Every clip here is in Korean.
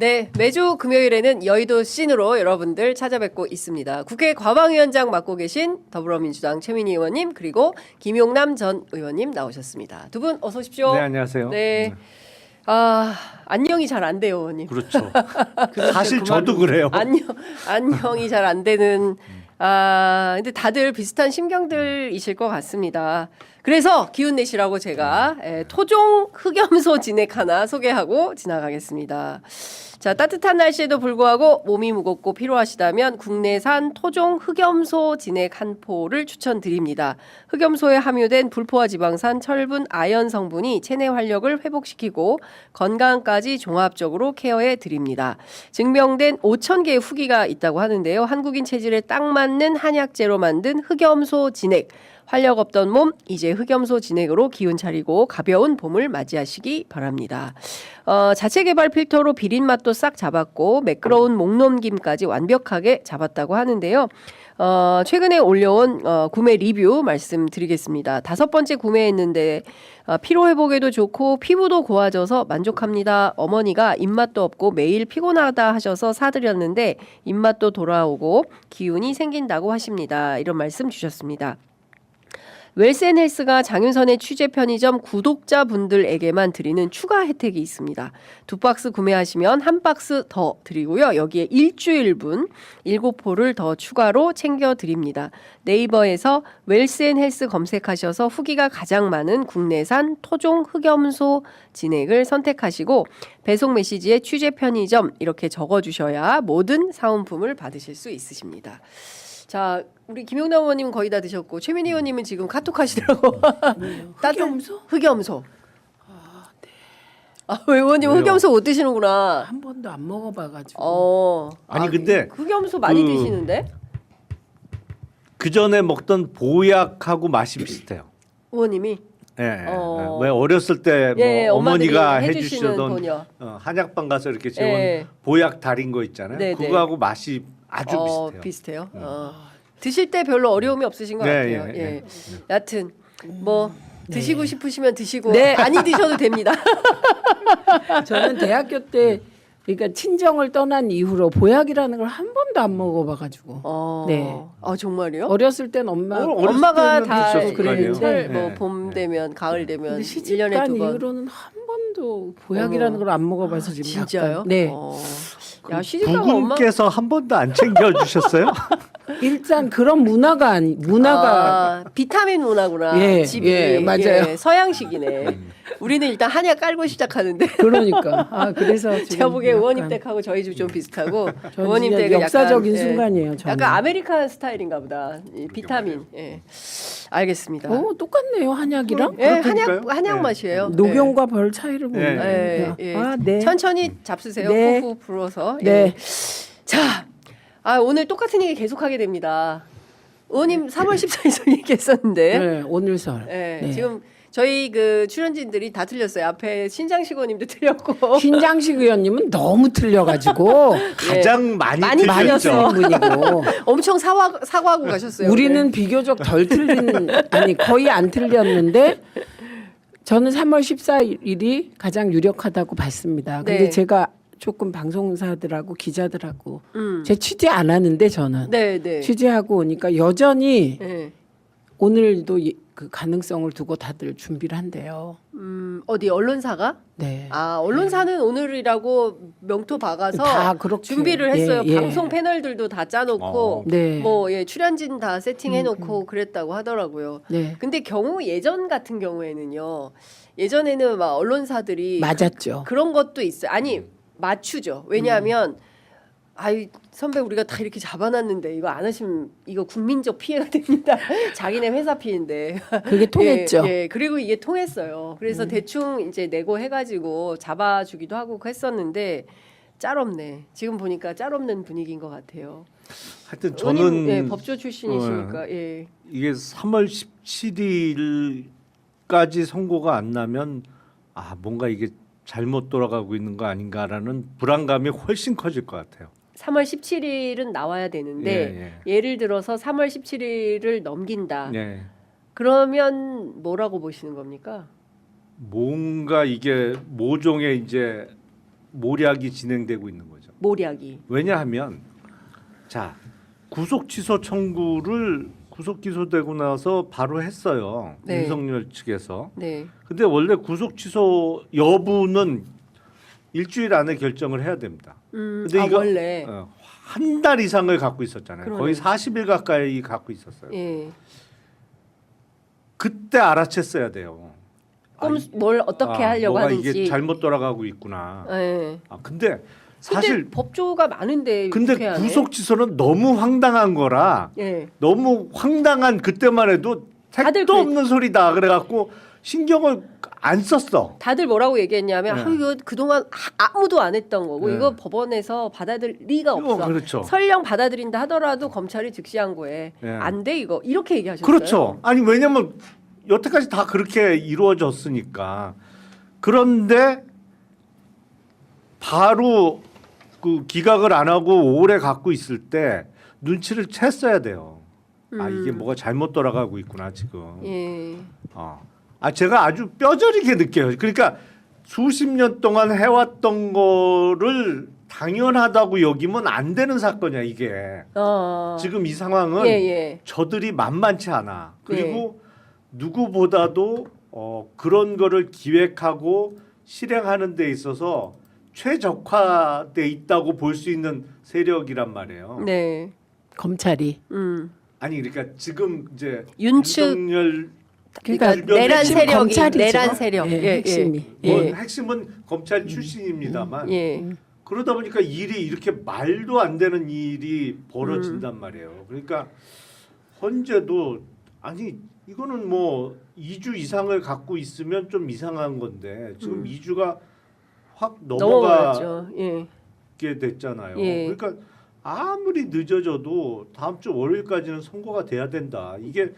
네, 매주 금요일에는 여의도 씬으로 여러분들 찾아뵙고 있습니다. 국회 과방위원장 맡고 계신 더불어민주당 최민희 의원님 그리고 김용남 전 의원님 나오셨습니다. 두 분 어서 오십시오. 네, 안녕하세요. 네. 아, 안녕이 잘 안 돼요, 의원님. 그렇죠. 사실 저도 그래요. 안녕이 잘 안 되는 근데 다들 비슷한 심경들이실 것 같습니다. 그래서 기운 내시라고 제가 토종 흑염소 진액 하나 소개하고 지나가겠습니다. 자, 따뜻한 날씨에도 불구하고 몸이 무겁고 피로하시다면 국내산 토종 흑염소 진액 한 포를 추천드립니다. 흑염소에 함유된 불포화 지방산, 철분, 아연 성분이 체내 활력을 회복시키고 건강까지 종합적으로 케어해 드립니다. 증명된 5,000개의 후기가 있다고 하는데요. 한국인 체질에 딱 맞는 한약재로 만든 흑염소 진액. 활력 없던 몸 이제 흑염소 진액으로 기운 차리고 가벼운 봄을 맞이하시기 바랍니다. 자체 개발 필터로 비린 맛도 싹 잡았고 매끄러운 목넘김까지 완벽하게 잡았다고 하는데요. 최근에 올려온 구매 리뷰 말씀드리겠습니다. 5번째 구매했는데 피로 회복에도 좋고 피부도 고와져서 만족합니다. 어머니가 입맛도 없고 매일 피곤하다 하셔서 사드렸는데 입맛도 돌아오고 기운이 생긴다고 하십니다. 이런 말씀 주셨습니다. 웰스앤헬스가 장윤선의 취재 편의점 구독자분들에게만 드리는 추가 혜택이 있습니다. 2박스 구매하시면 1박스 더 드리고요. 여기에 일주일분 7포를 더 추가로 챙겨드립니다. 네이버에서 웰스앤헬스 검색하셔서 후기가 가장 많은 국내산 토종 흑염소 진액을 선택하시고 배송 메시지에 취재 편의점 이렇게 적어주셔야 모든 사은품을 받으실 수 있으십니다. 자, 우리 김용남 의원님은 거의 다 드셨고 최민희 의원님은 지금 카톡 하시더라고. 흑염소? 흑염소. 아, 네. 의원님 왜요? 흑염소 못 드시는구나. 한 번도 안 먹어봐가지고. 아니 근데 흑염소 많이 그- 드시는데? 그 전에 먹던 보약하고 맛이 비슷해요. 의원님이? 예. 어. 왜 어렸을 때 뭐 예, 어머니가 엄마들이 해주시는 해주시던 본여. 한약방 가서 이렇게 재운 예. 보약 달인 거 있잖아요. 네, 네. 그거하고 맛이 아주 비슷해요. 비슷해요. 드실 때 별로 어려움이 없으신 것 네, 같아요. 예, 예. 여하튼 뭐 드시고 싶으시면 드시고 네. 많이 드셔도 됩니다. 저는 대학교 때 그러니까 친정을 떠난 이후로 보약이라는 걸 한 번도 안 먹어봐가지고. 네. 정말요? 어렸을 땐 엄마가 엄마가 다 드셨을 거 아니에요? 그랬는데 네. 뭐봄 되면 가을 되면 근데 1년에 시집간 2번. 이후로는 한 번도 보약이라는 걸 안 먹어봐서 지금 진짜요? 약간, 네. 야 시집가면 엄마 부군께서 한 번도 안 챙겨 주셨어요? 일단 그런 문화가 비타민 문화구나. 예, 집이 예, 맞아요. 서양식이네. 우리는 일단 한약 깔고 시작하는데 그러니까 그래서 지금 제가 보기에 의원님 약간 댁하고 저희 집 좀 비슷하고 저는 의원님 진짜 댁은 역사적인 약간, 순간이에요. 저는. 약간 아메리칸 스타일인가 보다. 이 비타민. 예. 알겠습니다. 똑같네요 한약이랑. 예, 그렇다니까요? 한약 예. 맛이에요. 녹용과 별 차이를 예. 모르는 예, 예. 아, 네. 천천히 잡수세요. 네. 후 불어서. 네. 예. 자, 오늘 똑같은 얘기 계속하게 됩니다. 의원님 3월 14일 얘기했었는데, 네, 오늘설. 예, 네. 지금 저희 그 출연진들이 다 틀렸어요. 앞에 신장식 의원님도 틀렸고, 신장식 의원님은 너무 틀려가지고 가장 많이 많이 많이 틀렸죠. 틀린 분이고 엄청 사과하고 가셨어요. 우리는 비교적 덜 틀린 아니 거의 안 틀렸는데 저는 3월 14일이 가장 유력하다고 봤습니다. 근데 네. 제가 조금 방송사들하고 기자들하고 음. 제 취재 안 하는데 저는 네, 네. 취재하고 오니까 여전히 네. 오늘도 그 가능성을 두고 다들 준비를 한대요. 어디 언론사가? 네. 언론사는 오늘이라고 명토 박아서 다 그렇게. 준비를 했어요. 예, 예. 방송 패널들도 다 짜놓고, 네. 뭐 출연진 다 세팅해놓고 그랬다고 하더라고요. 네. 근데 예전 같은 경우에는요. 예전에는 막 언론사들이 맞았죠. 그런 것도 있어요. 아니 맞추죠. 왜냐하면 선배 우리가 다 이렇게 잡아놨는데 이거 안 하시면 이거 국민적 피해가 됩니다. 자기네 회사 피해인데. 그게 통했죠. 예, 그리고 이게 통했어요. 그래서 대충 이제 내고 해가지고 잡아주기도 하고 했었는데 짤없네. 지금 보니까 짤없는 분위기인 것 같아요. 하여튼 의원님, 저는 법조 출신이시니까 예. 이게 3월 17일까지 선고가 안 나면 뭔가 이게 잘못 돌아가고 있는 거 아닌가라는 불안감이 훨씬 커질 것 같아요. 3월 17일은 나와야 되는데 예를 들어서 3월 17일을 넘긴다. 예. 그러면 뭐라고 보시는 겁니까? 뭔가 이게 모종의 이제 모략이 진행되고 있는 거죠. 모략이. 왜냐하면 자 구속 취소 청구를 구속 기소되고 나서 바로 했어요. 네. 윤석열 측에서. 네. 근데 원래 구속 취소 여부는 일주일 안에 결정을 해야 됩니다. 근데 이거 원래. 한 달 이상을 갖고 있었잖아요. 그러네. 거의 40일 가까이 갖고 있었어요. 예. 그때 알아챘어야 돼요. 뭘 어떻게 하려고 뭐가 하는지. 이게 잘못 돌아가고 있구나. 예. 근데 사실 근데 법조가 많은데 근데 어떻게 하네? 구속 취소는 너무 황당한 거라 예. 너무 황당한 그때만 해도 다들 택도 그래. 없는 소리다 그래갖고 신경을 안 썼어. 다들 뭐라고 얘기했냐면 네. 이거 그동안 아무도 안 했던 거고 네. 이거 법원에서 받아들일 리가 없어. 그렇죠. 설령 받아들인다 하더라도 검찰이 즉시한 거에 네. 안 돼 이거 이렇게 얘기하셨어요. 그렇죠. 아니 왜냐면 여태까지 다 그렇게 이루어졌으니까. 그런데 바로 그 기각을 안 하고 오래 갖고 있을 때 눈치를 챘어야 돼요. 이게 뭐가 잘못 돌아가고 있구나 지금. 예. 제가 아주 뼈저리게 느껴요. 그러니까 수십 년 동안 해왔던 거를 당연하다고 여기면 안 되는 사건이야 이게. 지금 이 상황은 예. 저들이 만만치 않아. 그리고 누구보다도 그런 거를 기획하고 실행하는 데 있어서 최적화돼 있다고 볼 수 있는 세력이란 말이에요. 네. 검찰이. 아니 그러니까 지금 이제 윤측 윤석열 그러니까 주변에 내란 핵심 세력이 검찰이죠. 내란 세력. 예, 핵심이. 뭐 예. 핵심은 검찰 출신입니다만 예. 그러다 보니까 일이 이렇게 말도 안 되는 일이 벌어진단 말이에요. 그러니까 헌재도 아니 이거는 뭐 2주 이상을 갖고 있으면 좀 이상한 건데 지금 2주가 확 넘어갔죠. 예. 넘어가게 됐잖아요. 예. 그러니까 아무리 늦어져도 다음 주 월요일까지는 선고가 돼야 된다. 이게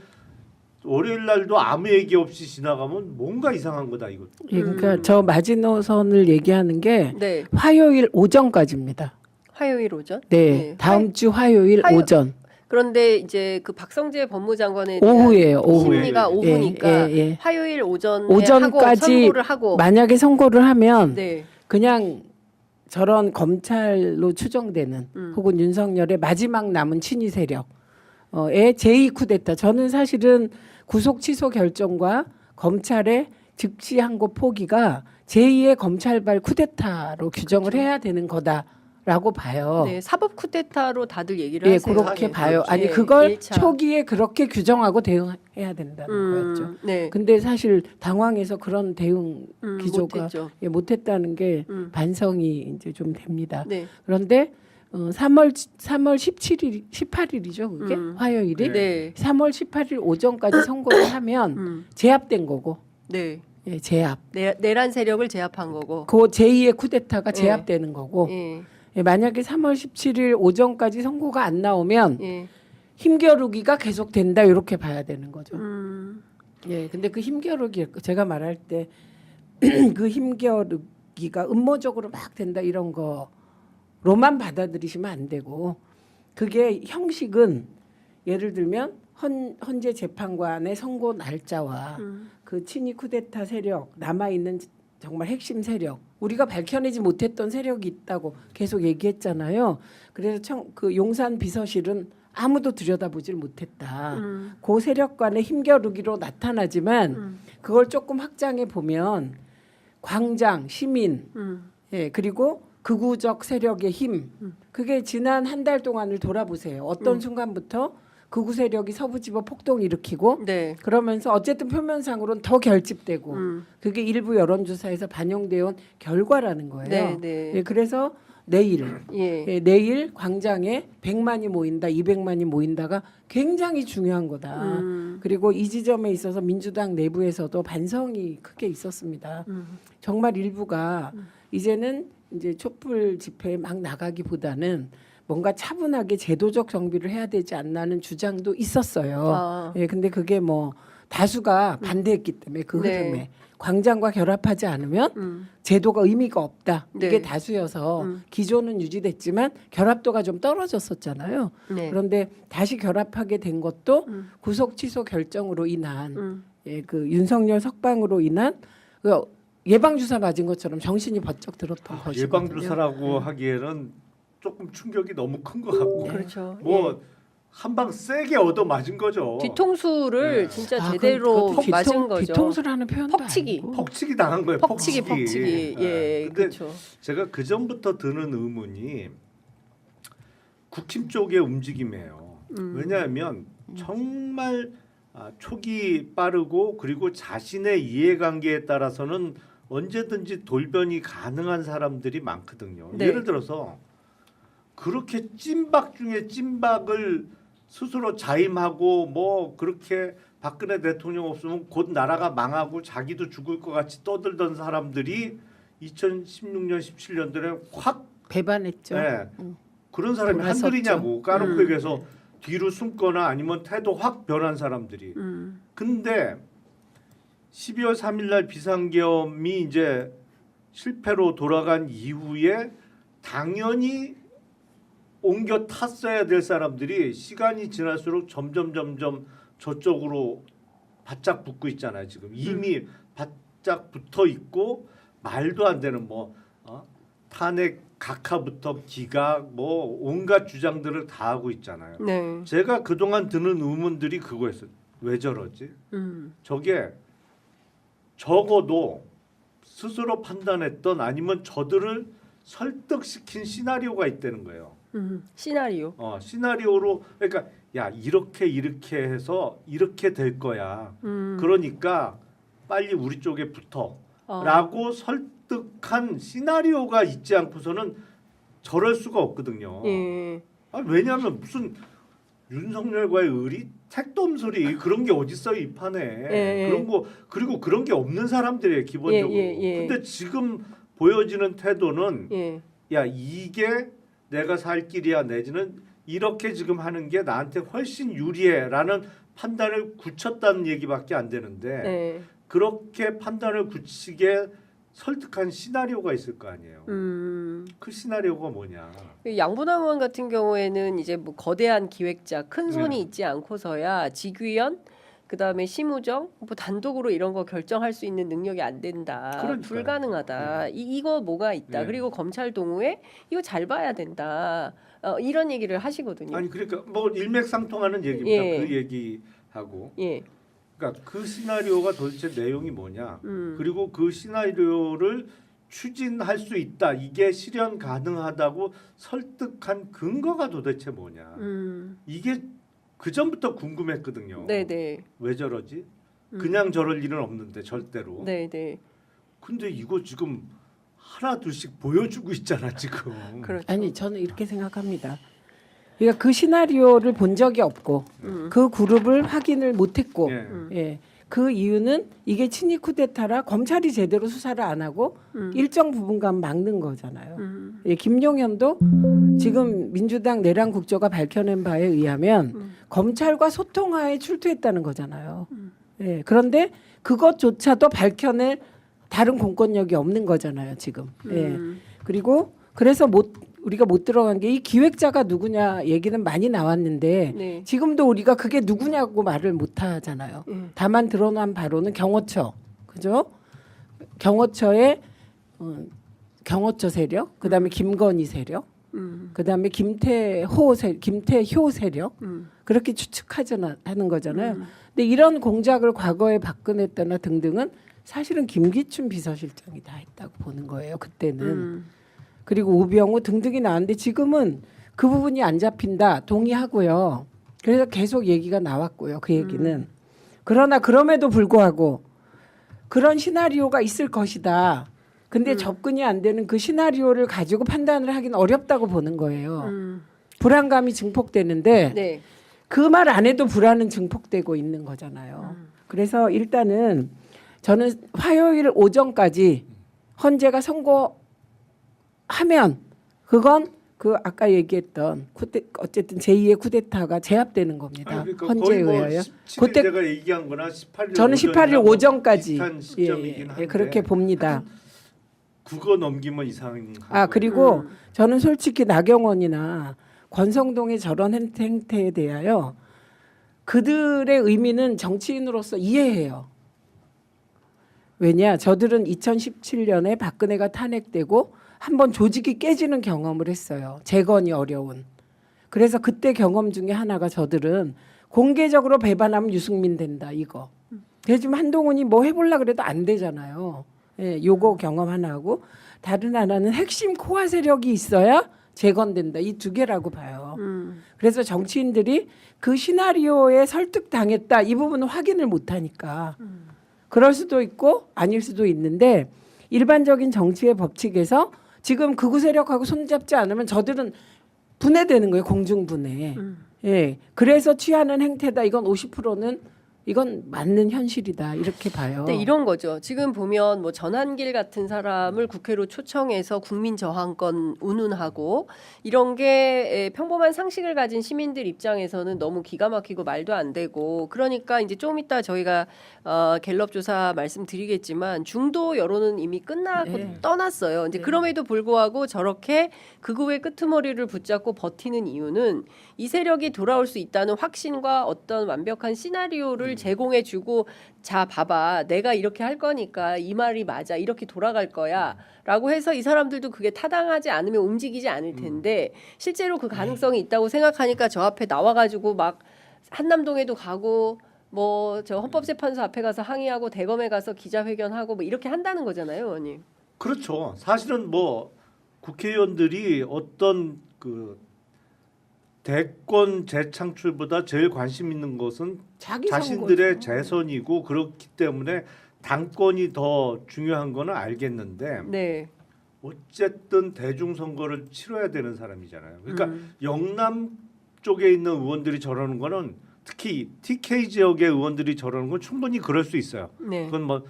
월요일 날도 아무 얘기 없이 지나가면 뭔가 이상한 거다 이거. 예, 그러니까 저 마지노선을 얘기하는 게 네. 화요일 오전까지입니다. 화요일 오전? 네, 다음 주 화요일 오전. 그런데 이제 그 박성재 법무장관에 대한 오후예요. 오후. 심리가 오후니까 예. 화요일 오전에 오전까지 하고 선고를 하고 만약에 선고를 하면 네. 그냥 저런 검찰로 추정되는 혹은 윤석열의 마지막 남은 친위 세력의 제2 쿠데타. 저는 사실은 구속 취소 결정과 검찰의 즉시 항고 포기가 제2의 검찰발 쿠데타로 규정을 해야 되는 거다라고 봐요. 네, 사법 쿠데타로 다들 얘기를 예, 하세요. 그렇게 하긴 봐요. 그렇죠. 아니 예, 그걸 일차. 초기에 그렇게 규정하고 대응해야 된다는 거였죠. 네. 근데 사실 당황해서 그런 대응 기조가 못했죠. 못했다는 게 반성이 이제 좀 됩니다. 네. 그런데 3월 17일 18일이죠. 그게 화요일이 네. 3월 18일 오전까지 선고를 하면 제압된 거고. 네. 예, 제압. 내란 세력을 제압한 거고. 그 제2의 쿠데타가 제압되는 거고. 예. 예, 만약에 3월 17일 오전까지 선고가 안 나오면 예. 힘겨루기가 계속된다 이렇게 봐야 되는 거죠. 음. 예, 근데 그 힘겨루기 제가 말할 때 그 힘겨루기가 음모적으로 막 된다 이런 거로만 받아들이시면 안 되고 그게 형식은 예를 들면 헌재 재판관의 선고 날짜와 그 친위 쿠데타 세력 남아 있는 정말 핵심 세력 우리가 밝혀내지 못했던 세력이 있다고 계속 얘기했잖아요. 그래서 그 용산 비서실은 아무도 들여다보질 못했다. 그 세력 간의 힘겨루기로 나타나지만 그걸 조금 확장해 보면 광장, 시민, 예, 그리고 극우적 세력의 힘 그게 지난 한 달 동안을 돌아보세요. 어떤 순간부터 극우 세력이 서부지법 폭동 일으키고 네. 그러면서 어쨌든 표면상으로는 더 결집되고 그게 일부 여론조사에서 반영되어 온 결과라는 거예요. 네, 네. 예, 그래서 내일 예. 예, 내일 광장에 100만이 모인다, 200만이 모인다가 굉장히 중요한 거다. 그리고 이 지점에 있어서 민주당 내부에서도 반성이 크게 있었습니다. 정말 일부가 이제는 이제 촛불 집회에 막 나가기보다는 뭔가 차분하게 제도적 정비를 해야 되지 않나는 주장도 있었어요. 예, 근데 그게 뭐 다수가 반대했기 때문에 그 네. 흐름에 광장과 결합하지 않으면 제도가 의미가 없다. 이게 네. 다수여서 기조는 유지됐지만 결합도가 좀 떨어졌었잖아요. 네. 그런데 다시 결합하게 된 것도 구속 취소 결정으로 인한 예, 그 윤석열 석방으로 인한 그 예방 주사 맞은 것처럼 정신이 번쩍 들었던 것이거든요. 예방 주사라고 하기에는 조금 충격이 너무 큰 것 같고 그렇죠. 뭐 한 방 세게 얻어 맞은 거죠. 뒤통수를 네. 진짜 아, 제대로 그것도 맞은 거죠. 뒤통수라는 표현도 퍽치기. 아니고. 퍽치기 당한 거예요. 퍽치기. 예, 근데 그렇죠. 제가 그 전부터 드는 의문이 국힘 쪽의 움직임이에요. 왜냐하면 정말 촉이 빠르고 그리고 자신의 이해관계에 따라서는 언제든지 돌변이 가능한 사람들이 많거든요. 네. 예를 들어서 그렇게 찐박 중에 찐박을 스스로 자임하고 뭐 그렇게 박근혜 대통령 없으면 곧 나라가 망하고 자기도 죽을 것 같이 떠들던 사람들이 2016년 17년도에 확 배반했죠. 네, 그런 사람이 돌아섰죠. 한둘이냐고 까놓고 얘기해서 뒤로 숨거나 아니면 태도 확 변한 사람들이. 근데 12월 3일 날 비상계엄이 이제 실패로 돌아간 이후에 당연히 옮겨 탔어야 될 사람들이 시간이 지날수록 점점 저쪽으로 바짝 붙고 있잖아요. 지금 이미 바짝 붙어 있고 말도 안 되는 뭐 탄핵 각하부터 기각 뭐 온갖 주장들을 다 하고 있잖아요. 네. 제가 그동안 드는 의문들이 그거였어요. 왜 저러지? 저게 적어도 스스로 판단했던 아니면 저들을 설득시킨 시나리오가 있다는 거예요. 시나리오. 시나리오로 그러니까 야 이렇게 해서 이렇게 될 거야. 그러니까 빨리 우리 쪽에 붙어라고 설득한 시나리오가 있지 않고서는 저럴 수가 없거든요. 예. 왜냐하면 무슨 윤석열과의 의리 택도 없는 소리 그런 게 어딨어요 이 판에. 예. 그런 거 그리고 그런 게 없는 사람들이에요 기본적으로. 예. 근데 지금 보여지는 태도는 예. 야 이게 내가 살 길이야 내지는 이렇게 지금 하는 게 나한테 훨씬 유리해라는 판단을 굳혔다는 얘기밖에 안 되는데 네. 그렇게 판단을 굳히게 설득한 시나리오가 있을 거 아니에요. 그 시나리오가 뭐냐? 양분남 의원 같은 경우에는 이제 뭐 거대한 기획자, 큰 손이 네. 있지 않고서야 지규현, 그다음에 심우정, 뭐 단독으로 이런 거 결정할 수 있는 능력이 안 된다, 그러니까요. 불가능하다. 이거 뭐가 있다. 네. 그리고 검찰 동우에 이거 잘 봐야 된다. 이런 얘기를 하시거든요. 아니 그러니까 뭐 일맥상통하는 얘기입니다. 예. 그 얘기하고 예. 그러니까 그 시나리오가 도대체 내용이 뭐냐? 그리고 그 시나리오를 추진할 수 있다. 이게 실현 가능하다고 설득한 근거가 도대체 뭐냐? 이게 그 전부터 궁금했거든요. 네네. 왜 저러지? 그냥 저럴 일은 없는데 절대로. 네네. 근데 이거 지금 하나 둘씩 보여주고 있잖아 지금. 그렇죠. 아니 저는 이렇게 생각합니다. 그러니까 그 시나리오를 본 적이 없고 그 그룹을 확인을 못했고 예. 예. 그 이유는 이게 친위 쿠데타라 검찰이 제대로 수사를 안 하고 일정 부분간 막는 거잖아요. 예, 김용현도 지금 민주당 내란 국조가 밝혀낸 바에 의하면 검찰과 소통하에 출두했다는 거잖아요. 예, 그런데 그것조차도 밝혀낼 다른 공권력이 없는 거잖아요, 지금. 예. 그리고 그래서 우리가 못 들어간 게 이 기획자가 누구냐 얘기는 많이 나왔는데 네. 지금도 우리가 그게 누구냐고 말을 못 하잖아요. 다만 드러난 바로는 경호처, 그죠? 경호처의 경호처 세력, 그다음에 김건희 세력, 그다음에 김태효 세력 그렇게 추측하는 거잖아요. 근데 이런 공작을 과거에 박근혜 때나 등등은 사실은 김기춘 비서실장이 다 했다고 보는 거예요. 그때는. 그리고 우병우 등등이 나왔는데 지금은 그 부분이 안 잡힌다 동의하고요. 그래서 계속 얘기가 나왔고요. 그 얘기는. 그러나 그럼에도 불구하고 그런 시나리오가 있을 것이다. 근데 접근이 안 되는 그 시나리오를 가지고 판단을 하기는 어렵다고 보는 거예요. 불안감이 증폭되는데 네. 그 말 안 해도 불안은 증폭되고 있는 거잖아요. 그래서 일단은 저는 화요일 오전까지 헌재가 선고하면 그건 그 아까 얘기했던 어쨌든 제2의 쿠데타가 제압되는 겁니다. 아니, 그러니까 헌재에 거의 뭐 의하여. 17일 그때 제가 얘기한 거나 18일 저는 18일 오전까지 비슷한 시점이긴 한데 그렇게 봅니다. 그거 넘기면 이상한 그리고 저는 솔직히 나경원이나 권성동의 저런 행태에 대하여 그들의 의미는 정치인으로서 이해해요. 왜냐? 저들은 2017년에 박근혜가 탄핵되고 한번 조직이 깨지는 경험을 했어요. 재건이 어려운. 그래서 그때 경험 중에 하나가 저들은 공개적으로 배반하면 유승민 된다 이거. 그래서 지금 한동훈이 뭐 해보려 그래도 안 되잖아요. 예, 요거 경험 하나 하고 다른 하나는 핵심 코어 세력이 있어야 재건된다. 이 두 개라고 봐요. 그래서 정치인들이 그 시나리오에 설득당했다. 이 부분은 확인을 못하니까. 그럴 수도 있고 아닐 수도 있는데 일반적인 정치의 법칙에서 지금 극우 세력하고 손잡지 않으면 저들은 분해되는 거예요. 공중분해. 예. 그래서 취하는 행태다. 이건 50%는 이건 맞는 현실이다. 이렇게 봐요. 근데 이런 거죠. 지금 보면 뭐 전한길 같은 사람을 국회로 초청해서 국민 저항권 운운하고 이런 게 평범한 상식을 가진 시민들 입장에서는 너무 기가 막히고 말도 안 되고 그러니까 이제 좀 이따 저희가 갤럽 조사 말씀드리겠지만 중도 여론은 이미 끝나고 네. 떠났어요. 이제 네. 그럼에도 불구하고 저렇게 극우의 끄트머리를 붙잡고 버티는 이유는 이 세력이 돌아올 수 있다는 확신과 어떤 완벽한 시나리오를 제공해주고 자 봐봐 내가 이렇게 할 거니까 이 말이 맞아 이렇게 돌아갈 거야 라고 해서 이 사람들도 그게 타당하지 않으면 움직이지 않을 텐데 실제로 그 가능성이 있다고 생각하니까 저 앞에 나와가지고 막 한남동에도 가고 뭐 저 헌법재판소 앞에 가서 항의하고 대검에 가서 기자회견하고 뭐 이렇게 한다는 거잖아요, 의원님. 그렇죠. 사실은 뭐 국회의원들이 어떤 그 대권 재창출보다 제일 관심 있는 것은 자기 자신들의 선거죠. 재선이고 그렇기 때문에 당권이 더 중요한 거는 알겠는데 네. 어쨌든 대중선거를 치러야 되는 사람이잖아요. 그러니까 영남 쪽에 있는 의원들이 저러는 거는 특히 TK 지역의 의원들이 저러는 건 충분히 그럴 수 있어요. 네. 그건 뭐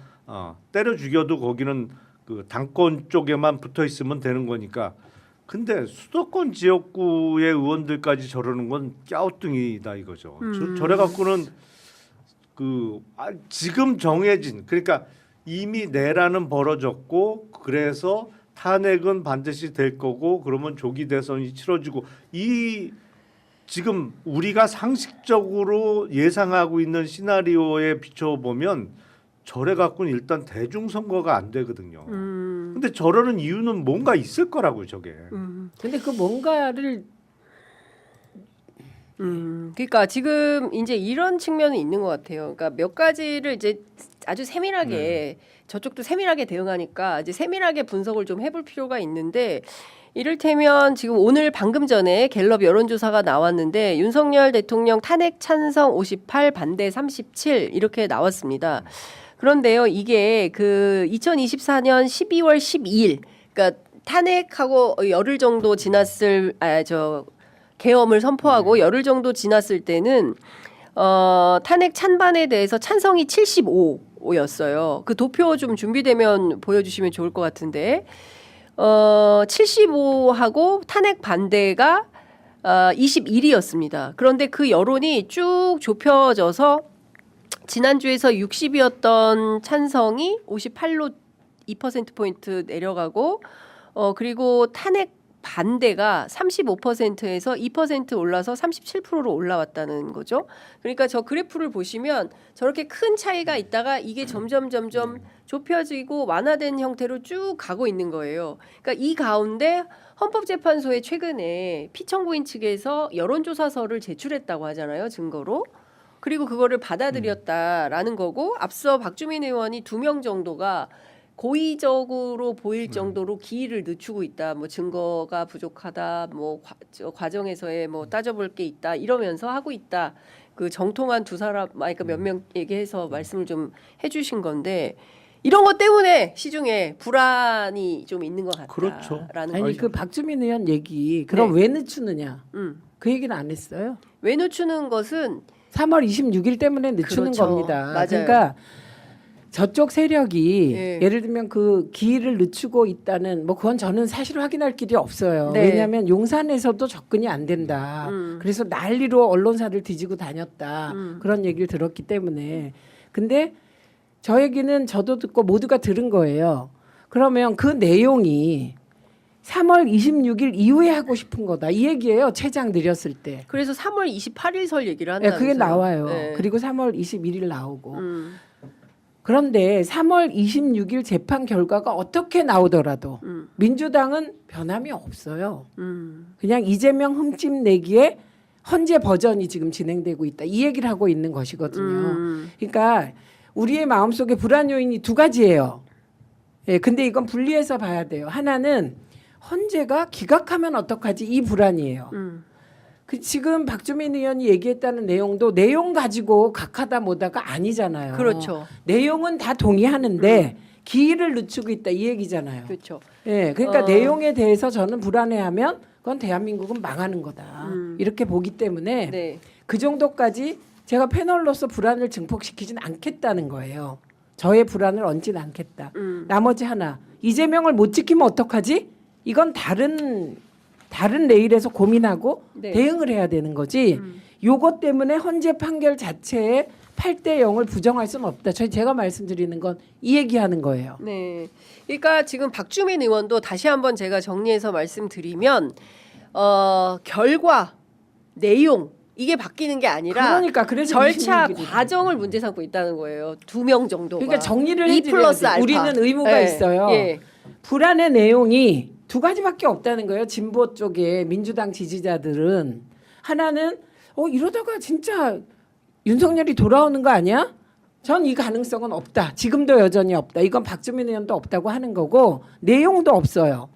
때려 죽여도 거기는 그 당권 쪽에만 붙어 있으면 되는 거니까. 근데 수도권 지역구의 의원들까지 저러는 건 꺄우뚱이다 이거죠. 저래 갖고는 지금 정해진 그러니까 이미 내란은 벌어졌고 그래서 탄핵은 반드시 될 거고 그러면 조기 대선이 치러지고 이 지금 우리가 상식적으로 예상하고 있는 시나리오에 비춰보면 저래 갖고는 일단 대중선거가 안 되거든요. 근데 저러는 이유는 뭔가 있을 거라고요, 저게. 근데 그 뭔가를 그러니까 지금 이제 이런 측면은 있는 것 같아요. 그러니까 몇 가지를 이제 아주 세밀하게 저쪽도 세밀하게 대응하니까 이제 세밀하게 분석을 좀 해볼 필요가 있는데 이를테면 지금 오늘 방금 전에 갤럽 여론조사가 나왔는데 윤석열 대통령 탄핵 찬성 58 반대 37 이렇게 나왔습니다. 그런데요, 이게 그 2024년 12월 12일, 그러니까 탄핵하고 열흘 정도 지났을 계엄을 선포하고 열흘 정도 지났을 때는 탄핵 찬반에 대해서 찬성이 75였어요. 그 도표 좀 준비되면 보여주시면 좋을 것 같은데 75하고 탄핵 반대가 21이었습니다. 그런데 그 여론이 쭉 좁혀져서 지난주에서 60이었던 찬성이 58로 2%포인트 내려가고 그리고 탄핵 반대가 35%에서 2% 올라서 37%로 올라왔다는 거죠. 그러니까 저 그래프를 보시면 저렇게 큰 차이가 있다가 이게 점점 좁혀지고 완화된 형태로 쭉 가고 있는 거예요. 그러니까 이 가운데 헌법재판소에 최근에 피청구인 측에서 여론조사서를 제출했다고 하잖아요. 증거로. 그리고 그거를 받아들였다라는 거고 앞서 박주민 의원이 2명 정도가 고의적으로 보일 정도로 기일을 늦추고 있다. 뭐 증거가 부족하다. 뭐 과정에서의 뭐 따져볼 게 있다. 이러면서 하고 있다. 그 정통한 두 사람, 그러니까 몇 명 얘기해서 말씀을 좀 해주신 건데 이런 것 때문에 시중에 불안이 좀 있는 것 같다라는 그렇죠. 아니 거죠. 그 박주민 의원 얘기 그럼 네. 왜 늦추느냐? 그 얘기는 안 했어요. 왜 늦추는 것은 3월 26일 때문에 늦추는 그렇죠. 겁니다. 맞아요. 그러니까 저쪽 세력이 예. 예를 들면 그 기일을 늦추고 있다는 뭐 그건 저는 사실 확인할 길이 없어요. 네. 왜냐하면 용산에서도 접근이 안 된다. 그래서 난리로 언론사를 뒤지고 다녔다. 그런 얘기를 들었기 때문에. 근데 저 얘기는 저도 듣고 모두가 들은 거예요. 그러면 그 내용이 3월 26일 이후에 하고 싶은 거다. 이 얘기예요. 최장 느렸을 때. 그래서 3월 28일 설 얘기를 네, 한다면서요. 그게 나와요. 네. 그리고 3월 21일 나오고. 그런데 3월 26일 재판 결과가 어떻게 나오더라도 민주당은 변함이 없어요. 그냥 이재명 흠집 내기에 헌재 버전이 지금 진행되고 있다. 이 얘기를 하고 있는 것이거든요. 그러니까 우리의 마음속에 불안 요인이 두 가지예요. 예, 근데 이건 분리해서 봐야 돼요. 하나는 헌재가 기각하면 어떡하지 이 불안이에요. 그 지금 박주민 의원이 얘기했다는 내용도 내용 가지고 각하다 뭐다가 아니잖아요. 그렇죠. 내용은 다 동의하는데 기일을 늦추고 있다 이 얘기잖아요. 그렇죠. 예, 그러니까 내용에 대해서 저는 불안해하면 그건 대한민국은 망하는 거다. 이렇게 보기 때문에 네. 그 정도까지 제가 패널로서 불안을 증폭시키진 않겠다는 거예요. 저의 불안을 얹진 않겠다. 나머지 하나 이재명을 못 지키면 어떡하지? 이건 다른 레일에서 고민하고 네. 대응을 해야 되는 거지. 요것 때문에 헌재 판결 자체에 8대 0을 부정할 수는 없다. 제가 말씀드리는 건 이 얘기하는 거예요. 네. 그러니까 지금 박주민 의원도 다시 한번 제가 정리해서 말씀드리면 결과, 내용 이게 바뀌는 게 아니라 그러니까 그래서 절차 26일이죠. 과정을 문제 삼고 있다는 거예요. 2명 정도가. 그러니까 정리를 2 해드려야 플러스 돼. 알파. 우리는 의무가 예. 있어요. 예. 불안의 내용이 두 가지밖에 없다는 거예요. 진보 쪽에 민주당 지지자들은 하나는 이러다가 진짜 윤석열이 돌아오는 거 아니야? 전 이 가능성은 없다. 지금도 여전히 없다. 이건 박주민 의원도 없다고 하는 거고 내용도 없어요.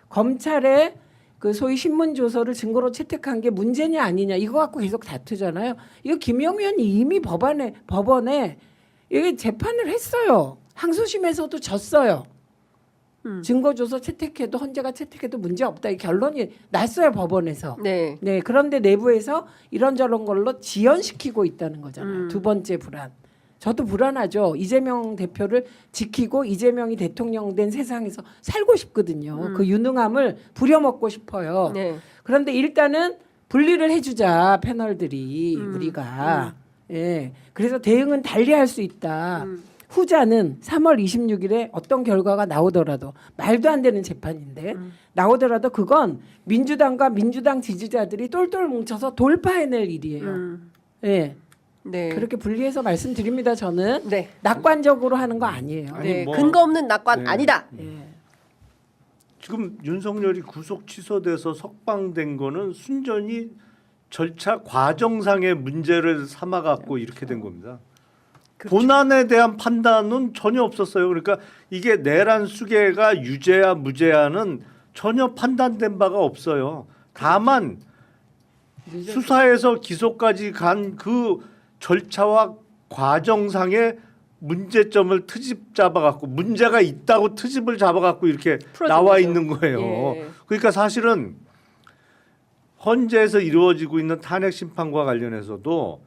검찰의 그 소위 신문 조서를 증거로 채택한 게 문제냐 아니냐 이거 갖고 계속 다투잖아요. 이거 김영 의원이 이미 법원에 이게 재판을 했어요. 항소심에서도 졌어요. 증거 조서 채택해도 헌재가 채택해도 문제 없다. 이 결론이 났어요 법원에서. 네. 네, 그런데 내부에서 이런저런 걸로 지연시키고 있다는 거잖아요. 두 번째 불안. 저도 불안하죠. 이재명 대표를 지키고 이재명이 대통령 된 세상에서 살고 싶거든요. 그 유능함을 부려먹고 싶어요. 네. 그런데 일단은 분리를 해주자 패널들이 우리가. 예, 그래서 대응은 달리할 수 있다. 후자는 3월 26일에 어떤 결과가 나오더라도 말도 안 되는 재판인데 나오더라도 그건 민주당과 민주당 지지자들이 똘똘 뭉쳐서 돌파해낼 일이에요. 예. 네. 그렇게 분리해서 말씀드립니다. 저는 네. 낙관적으로 하는 거 아니에요. 아니, 네. 뭐- 근거 없는 낙관 네. 아니다. 예. 지금 윤석열이 구속 취소돼서 석방된 거는 순전히 절차 과정상의 문제를 삼아 갖고 이렇게 된 겁니다. 그렇죠. 본안에 대한 판단은 전혀 없었어요. 그러니까 이게 내란 수계가 유죄야 무죄야는 전혀 판단된 바가 없어요. 다만 수사에서 기소까지 간 그 절차와 과정상의 문제점을 트집 잡아갖고 문제가 있다고 트집을 잡아갖고 이렇게 풀어준 나와 거죠. 있는 거예요. 예. 그러니까 사실은 헌재에서 이루어지고 있는 탄핵 심판과 관련해서도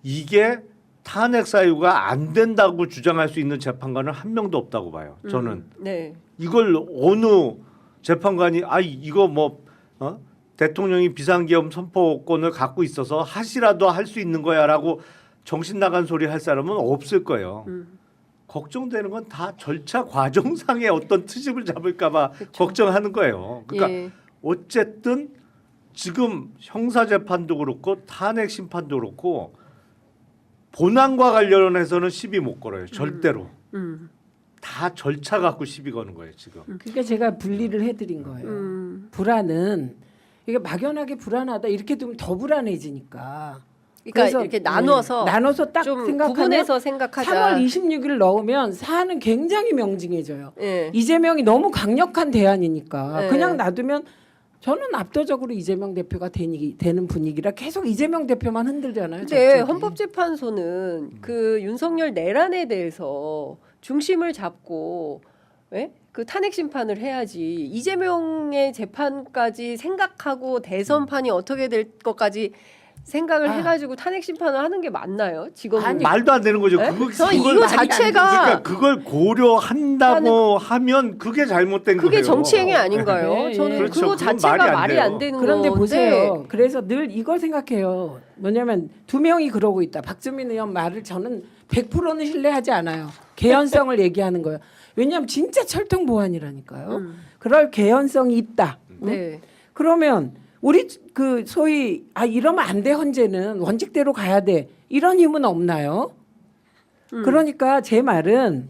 이게 탄핵 사유가 안 된다고 주장할 수 있는 재판관은 한 명도 없다고 봐요. 저는 네. 이걸 어느 재판관이 이거 뭐 대통령이 비상계엄 선포권을 갖고 있어서 하시라도 할 수 있는 거야라고 정신 나간 소리 할 사람은 없을 거예요. 걱정되는 건 다 절차 과정상의 어떤 트집을 잡을까봐 걱정하는 거예요. 그러니까 예. 어쨌든 지금 형사 재판도 그렇고 탄핵 심판도 그렇고 본안과 관련해서는 시비 못 걸어요. 절대로. 다 절차 갖고 시비 거는 거예요 지금. 그러니까 제가 분리를 해드린 거예요. 불안은 이게 막연하게 불안하다 이렇게 두면 더 불안해지니까. 그러니까 그래서, 이렇게 나눠서 나눠서 딱 좀 생각하면 구분해서 생각하자. 3월 26일 넣으면 사안은 굉장히 명징해져요. 예. 이재명이 너무 강력한 대안이니까 네. 그냥 놔두면 저는 압도적으로 이재명 대표가 되는 분위기라 계속 이재명 대표만 흔들잖아요. 근데 저쪽이. 헌법재판소는 그 윤석열 내란에 대해서 중심을 잡고 그 탄핵 심판을 해야지 이재명의 재판까지 생각하고 대선판이 어떻게 될 것까지 생각을 해가지고 탄핵 심판을 하는 게 맞나요? 지금 아니, 말도 안 되는 거죠. 네? 저 그걸 이거 말이 안 자체가 그러니까 그걸 고려한다고 하면 그게 잘못된 그게 거예요. 정치행위 아닌가요? 네, 저는 그렇죠. 그거 그건 자체가 말이 안 말이 돼요. 안 되는 그런데 건데. 보세요. 그래서 늘 이걸 생각해요. 뭐냐면 두 명이 그러고 있다. 박주민 의원 말을 저는 100%는 신뢰하지 않아요. 개연성을 얘기하는 거예요. 왜냐하면 진짜 철통 보안이라니까요. 그럴 개연성이 있다. 네. 그러면 우리 그 소위 이러면 안 돼 헌재는 원칙대로 가야 돼 이런 힘은 없나요? 그러니까 제 말은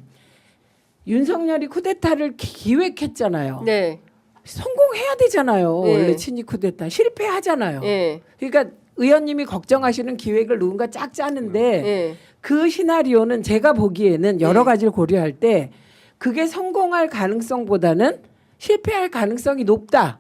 윤석열이 쿠데타를 기획했잖아요. 네. 성공해야 되잖아요. 네. 원래 친이 쿠데타 실패하잖아요. 예. 그러니까 의원님이 걱정하시는 기획을 누군가 짝 짜는데 예. 그 시나리오는 제가 보기에는 여러 가지를 고려할 때 그게 성공할 가능성보다는 실패할 가능성이 높다.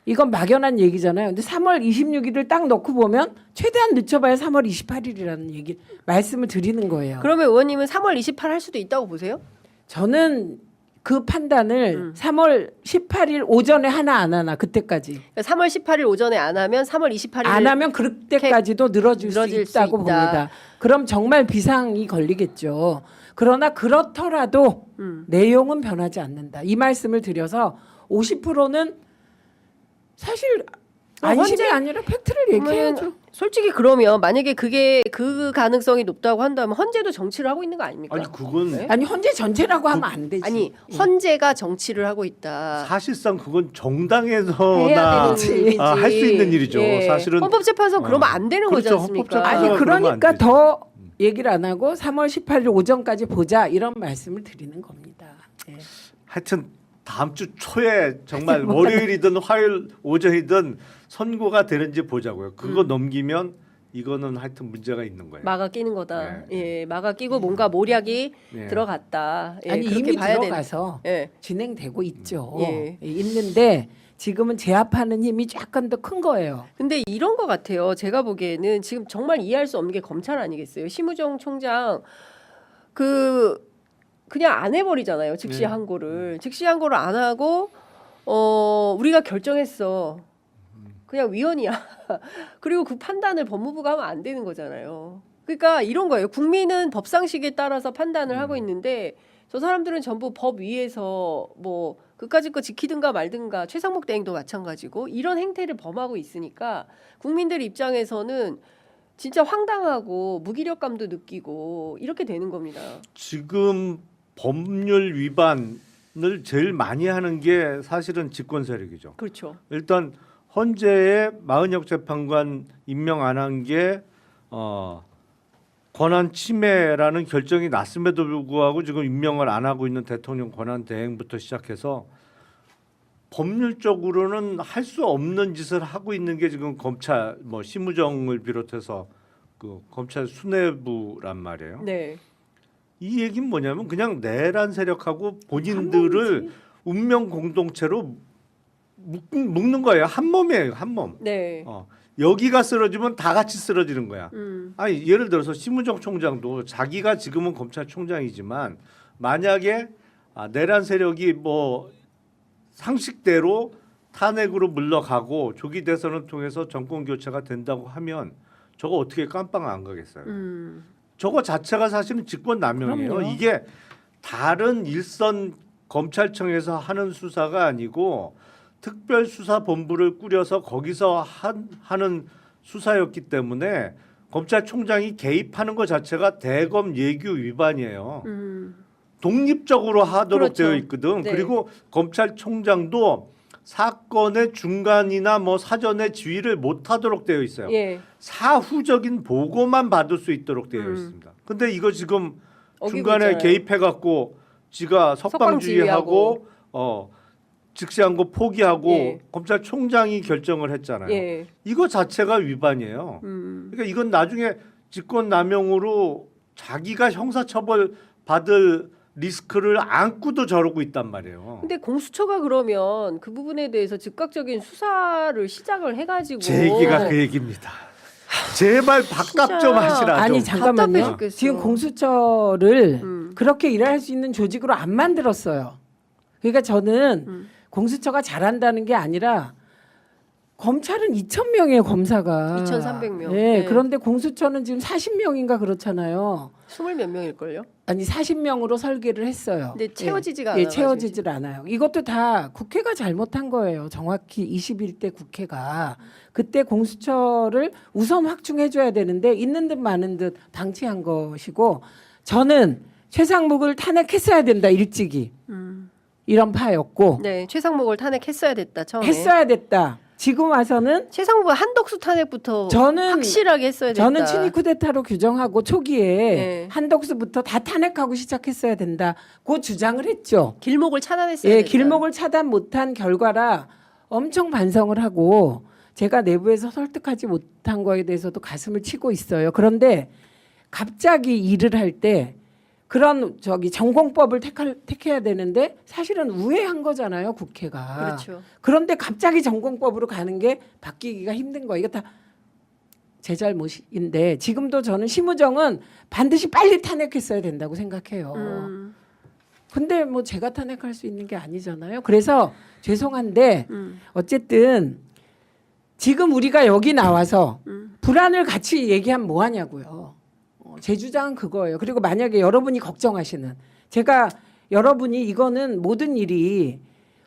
이건 막연한 얘기잖아요. 근데 3월 26일을 딱 놓고 보면 최대한 늦춰봐야 3월 28일이라는 얘기 말씀을 드리는 거예요. 그러면 의원님은 3월 28일 할 수도 있다고 보세요? 저는 그 판단을 3월 18일 오전에 하나 안 하나 그때까지 그러니까 3월 18일 오전에 안 하면 3월 28일 안 하면 그때까지도 늘어질 수 늘어질 수 있다고 있다. 봅니다. 그럼 정말 비상이 걸리겠죠. 그러나 그렇더라도 내용은 변하지 않는다. 이 말씀을 드려서 50%는 사실 안심이 아니라 팩트를 얘기해야죠. 그러면 솔직히 그러면 만약에 그게 그 가능성이 높다고 한다면 헌재도 정치를 하고 있는 거 아닙니까? 아니 그건 네? 아니 헌재 전체라고 하면 안 되지. 아니 헌재가 정치를 하고 있다. 사실상 그건 해야 정당에서나 되는 일이지. 할 수 있는 일이죠. 예. 사실은 헌법재판소 그러면 안 되는 거지 그렇죠. 않습니까? 헌법재판소가 아니 그러면 그러니까 안 되지. 더 얘기를 안 하고 3월 18일 오전까지 보자 이런 말씀을 드리는 겁니다. 예. 하여튼 다음 주 초에 정말 월요일이든 화요일 오전이든 선고가 되는지 보자고요. 그거 넘기면 이거는 하여튼 문제가 있는 거예요. 마가 끼는 거다. 네. 예, 마가 끼고 뭔가 모략이 네. 들어갔다. 예, 아니 그렇게 이미 봐야 들어가서 예. 진행되고 있죠. 예. 예, 있는데 지금은 제압하는 힘이 약간 더 큰 거예요. 근데 이런 거 같아요. 제가 보기에는 지금 정말 이해할 수 없는 게 검찰 아니겠어요? 심우정 총장 그냥 안 해버리잖아요. 즉시 네. 항고를 안 하고 우리가 결정했어. 그냥 위헌이야. 그리고 그 판단을 법무부가 하면 안 되는 거잖아요. 그러니까 이런 거예요. 국민은 법상식에 따라서 판단을 하고 있는데 저 사람들은 전부 법 위에서 뭐 그까짓 거 지키든가 말든가 최상목 대행도 마찬가지고 이런 행태를 범하고 있으니까 국민들 입장에서는 진짜 황당하고 무기력감도 느끼고 이렇게 되는 겁니다. 지금 법률 위반을 제일 많이 하는 게 사실은 집권 세력이죠. 그렇죠. 일단 헌재의 마은혁 재판관 임명 안 한 게 권한 침해라는 결정이 났음에도 불구하고 지금 임명을 안 하고 있는 대통령 권한 대행부터 시작해서 법률적으로는 할 수 없는 짓을 하고 있는 게 지금 검찰 뭐 심우정을 비롯해서 그 검찰 수뇌부란 말이에요. 네. 이 얘기는 뭐냐면 그냥 내란 세력하고 본인들을 운명 공동체로 묶는 거예요. 한 몸이에요, 한 몸. 네. 여기가 쓰러지면 다 같이 쓰러지는 거야. 음. 아니 예를 들어서 심우정 총장도 자기가 지금은 검찰총장이지만 만약에 내란 세력이 뭐 상식대로 탄핵으로 물러가고 조기 대선을 통해서 정권 교체가 된다고 하면 저거 어떻게 깜빵 안 가겠어요. 저거 자체가 사실은 직권남용이에요. 그럼요. 이게 다른 일선 검찰청에서 하는 수사가 아니고 특별수사본부를 꾸려서 거기서 하는 수사였기 때문에 검찰총장이 개입하는 것 자체가 대검 예규 위반이에요. 독립적으로 하도록 그렇죠. 되어 있거든. 네. 그리고 검찰총장도 사건의 중간이나 뭐 사전에 지휘를 못하도록 되어 있어요. 예. 사후적인 보고만 받을 수 있도록 되어 있습니다. 근데 이거 지금 어기고 중간에 있잖아요. 개입해갖고 지가 석방지휘하고 즉시항고 포기하고 예. 검찰총장이 결정을 했잖아요. 예. 이거 자체가 위반이에요. 그러니까 이건 나중에 직권남용으로 자기가 형사처벌 받을 리스크를 안고도 저러고 있단 말이에요. 근데 공수처가 그러면 그 부분에 대해서 즉각적인 수사를 시작을 해가지고 제 얘기가 그 얘기입니다. 제발 밥값 좀 하시라. 아니 좀. 답답해 잠깐만요. 죽겠어. 지금 공수처를 그렇게 일할 수 있는 조직으로 안 만들었어요. 그러니까 저는 공수처가 잘한다는 게 아니라 검찰은 2,000명이에요 검사가. 2,300명. 네, 네. 그런데 공수처는 지금 40명인가 그렇잖아요. 20몇 명일걸요? 아니 40명으로 설계를 했어요. 근데 채워지지가 예, 않아요. 채워지질 않아요. 이것도 다 국회가 잘못한 거예요. 정확히 21대 국회가 그때 공수처를 우선 확충해줘야 되는데 있는 듯 많은 듯 방치한 것이고 저는 최상목을 탄핵했어야 된다 일찍이 이런 파였고 네, 최상목을 탄핵했어야 됐다 처음에. 했어야 됐다. 지금 와서는 최상무가 한덕수 탄핵부터 저는 확실하게 했어야 된다. 저는 친위 쿠데타로 규정하고 초기에 네. 한덕수부터 다 탄핵하고 시작했어야 된다고 주장을 했죠. 길목을 차단했어야 예, 된다. 길목을 차단 못한 결과라 엄청 반성을 하고 제가 내부에서 설득하지 못한 거에 대해서도 가슴을 치고 있어요. 그런데 갑자기 일을 할 때 그런 전공법을 택해야 되는데 사실은 우회한 거잖아요, 국회가. 그렇죠. 그런데 갑자기 전공법으로 가는 게 바뀌기가 힘든 거예요. 이거 다 제 잘못인데 지금도 저는 심우정은 반드시 빨리 탄핵했어야 된다고 생각해요. 근데 뭐 제가 탄핵할 수 있는 게 아니잖아요. 그래서 죄송한데 어쨌든 지금 우리가 여기 나와서 불안을 같이 얘기하면 뭐 하냐고요. 제 주장은 그거예요. 그리고 만약에 여러분이 걱정하시는 제가 여러분이 이거는 모든 일이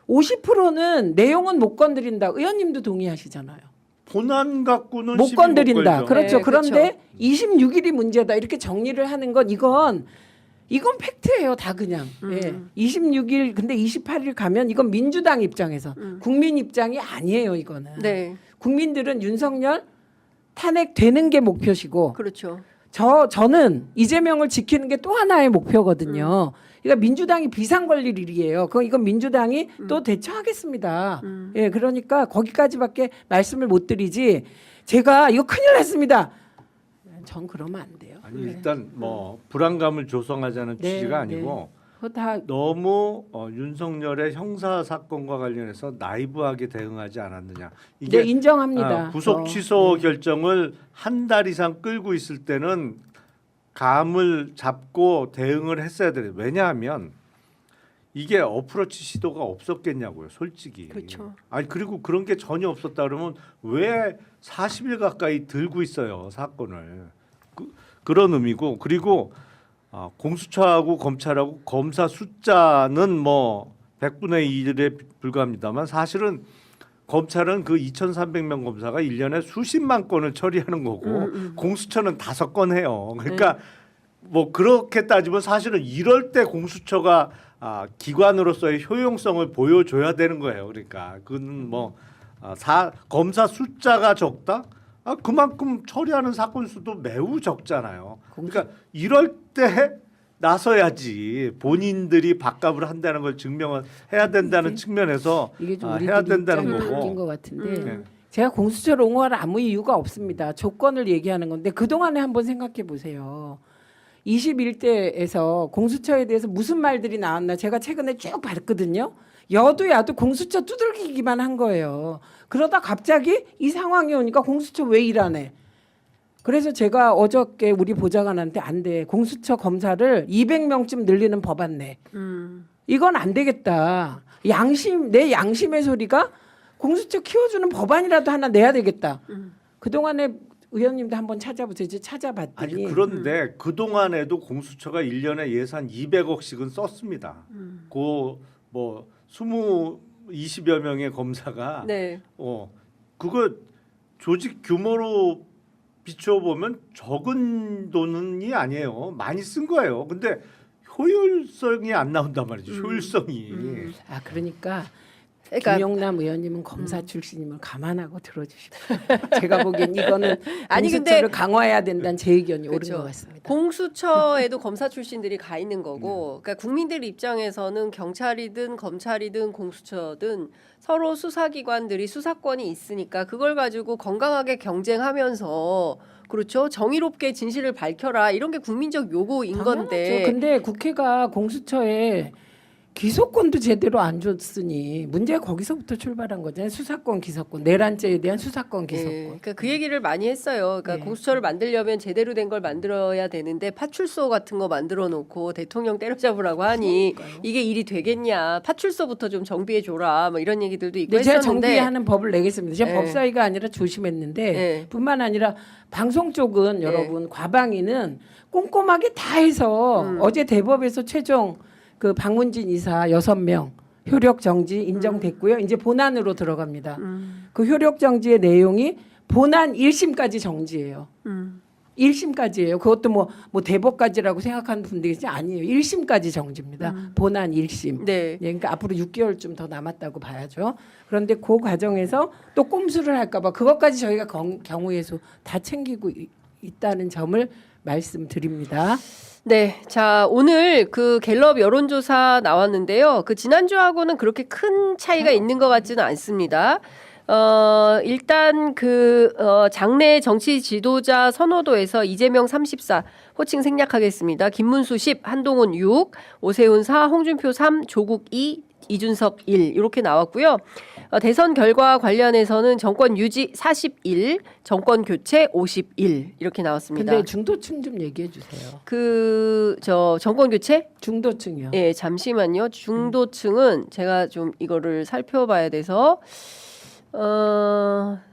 50%는 내용은 못 건드린다. 의원님도 동의하시잖아요. 본안 갖고는 못 시비 건드린다. 걸죠. 그렇죠. 네, 그런데 26일이 문제다. 이렇게 정리를 하는 건 이건 팩트예요. 다 그냥. 예. 26일 근데 28일 가면 이건 민주당 입장에서 국민 입장이 아니에요. 이거는. 네, 국민들은 윤석열 탄핵되는 게 목표시고 그렇죠. 저는 이재명을 지키는 게 또 하나의 목표거든요. 그러니까 민주당이 비상 걸릴 일이에요. 이건 민주당이 또 대처하겠습니다. 예, 그러니까 거기까지밖에 말씀을 못 드리지. 제가 이거 큰일 났습니다. 전 그러면 안 돼요. 아니 일단 뭐 불안감을 조성하자는 네, 취지가 아니고 그거 다 너무 윤석열의 형사 사건과 관련해서 나이브하게 대응하지 않았느냐. 이게 네, 인정합니다. 구속 취소 결정을 한 달 이상 끌고 있을 때는 감을 잡고 대응을 했어야 돼요. 왜냐하면 이게 어프로치 시도가 없었겠냐고요, 솔직히. 그렇죠. 아니 그리고 그런 게 전혀 없었다 그러면 왜 40일 가까이 들고 있어요, 사건을. 그런 의미고 그리고 공수처하고 검찰하고 검사 숫자는 뭐 100분의 1에 불과합니다만 사실은 검찰은 그 2,300명 검사가 1년에 수십만 건을 처리하는 거고 공수처는 5건 해요. 그러니까 뭐 그렇게 따지면 사실은 이럴 때 공수처가 기관으로서의 효용성을 보여줘야 되는 거예요. 그러니까 그건 뭐 검사 숫자가 적다? 그만큼 처리하는 사건 수도 매우 적잖아요. 그러니까 이럴 때 나서야지 본인들이 밥값을 한다는 걸 증명을 해야 된다는 측면에서 이게 좀 해야 우리들이 된다는 입장이 거고. 바뀐 것 같은데 네. 제가 공수처를 옹호할 아무 이유가 없습니다. 조건을 얘기하는 건데 그동안에 한번 생각해 보세요. 21대에서 공수처에 대해서 무슨 말들이 나왔나 제가 최근에 쭉 봤거든요. 여도 야도 공수처 두들기기만 한 거예요. 그러다 갑자기 이 상황이 오니까 공수처 왜 일하네. 그래서 제가 어저께 우리 보좌관한테 안 돼. 공수처 검사를 200명쯤 늘리는 법안 내. 이건 안 되겠다. 내 양심의 소리가 공수처 키워주는 법안이라도 하나 내야 되겠다. 그동안에 의원님도 한번 찾아보세요. 이제 찾아봤더니. 아니 그런데 그동안에도 공수처가 1년에 예산 200억씩은 썼습니다. 그뭐 20여 명의 검사가 네. 그거 조직 규모로 비춰 보면 적은 돈이 아니에요. 많이 쓴 거예요. 근데 효율성이 안 나온단 말이죠. 효율성이. 그러니까 그러니까 김용남 의원님은 검사 출신임을 감안하고 들어주십시오. 제가 보기엔 이거는 아니, 공수처를 근데 강화해야 된다는 제 의견이 옳은 그렇죠. 것 같습니다. 공수처에도 검사 출신들이 가 있는 거고, 그러니까 국민들 입장에서는 경찰이든 검찰이든 공수처든 서로 수사기관들이 수사권이 있으니까 그걸 가지고 건강하게 경쟁하면서 그렇죠. 정의롭게 진실을 밝혀라 이런 게 국민적 요구인 건데. 근데 국회가 공수처에 기소권도 제대로 안 줬으니 문제가 거기서부터 출발한 거잖아요. 수사권, 기소권, 내란죄에 대한 수사권, 기소권. 그러니까 그 얘기를 많이 했어요. 그러니까 네. 공수처를 만들려면 제대로 된 걸 만들어야 되는데 파출소 같은 거 만들어 놓고 대통령 때려잡으라고 하니 그러니까요. 이게 일이 되겠냐? 파출소부터 좀 정비해 줘라. 뭐 이런 얘기들도 있고 네, 제가 했었는데. 정비하는 법을 내겠습니다. 제가 네. 법사위가 아니라 조심했는데 네. 뿐만 아니라 방송 쪽은 네. 여러분 과방위는 꼼꼼하게 다 해서 어제 대법에서 최종 그 박문진 이사 6명 효력 정지 인정됐고요. 이제 본안으로 들어갑니다. 그 효력 정지의 내용이 본안 1심까지 정지예요. 1심까지예요. 그것도 뭐 대법까지라고 생각하는 분들이 아니에요. 1심까지 정지입니다. 본안 1심. 네. 그러니까 앞으로 6개월쯤 더 남았다고 봐야죠. 그런데 그 과정에서 또 꼼수를 할까봐 그것까지 저희가 경우의 수 다 챙기고 있다는 점을 말씀드립니다. 네, 자 오늘 그 갤럽 여론조사 나왔는데요. 그 지난주하고는 그렇게 큰 차이가 있는 것 같지는 않습니다. 일단 장내 정치 지도자 선호도에서 이재명 34 호칭 생략하겠습니다. 김문수 10, 한동훈 6, 오세훈 4, 홍준표 3, 조국 2, 이준석 1 이렇게 나왔고요. 대선 결과 관련해서는 정권 유지 41, 정권 교체 51 이렇게 나왔습니다. 근데 중도층 좀 얘기해 주세요. 정권 교체? 중도층이요. 예, 잠시만요. 중도층은 제가 좀 이거를 살펴봐야 돼서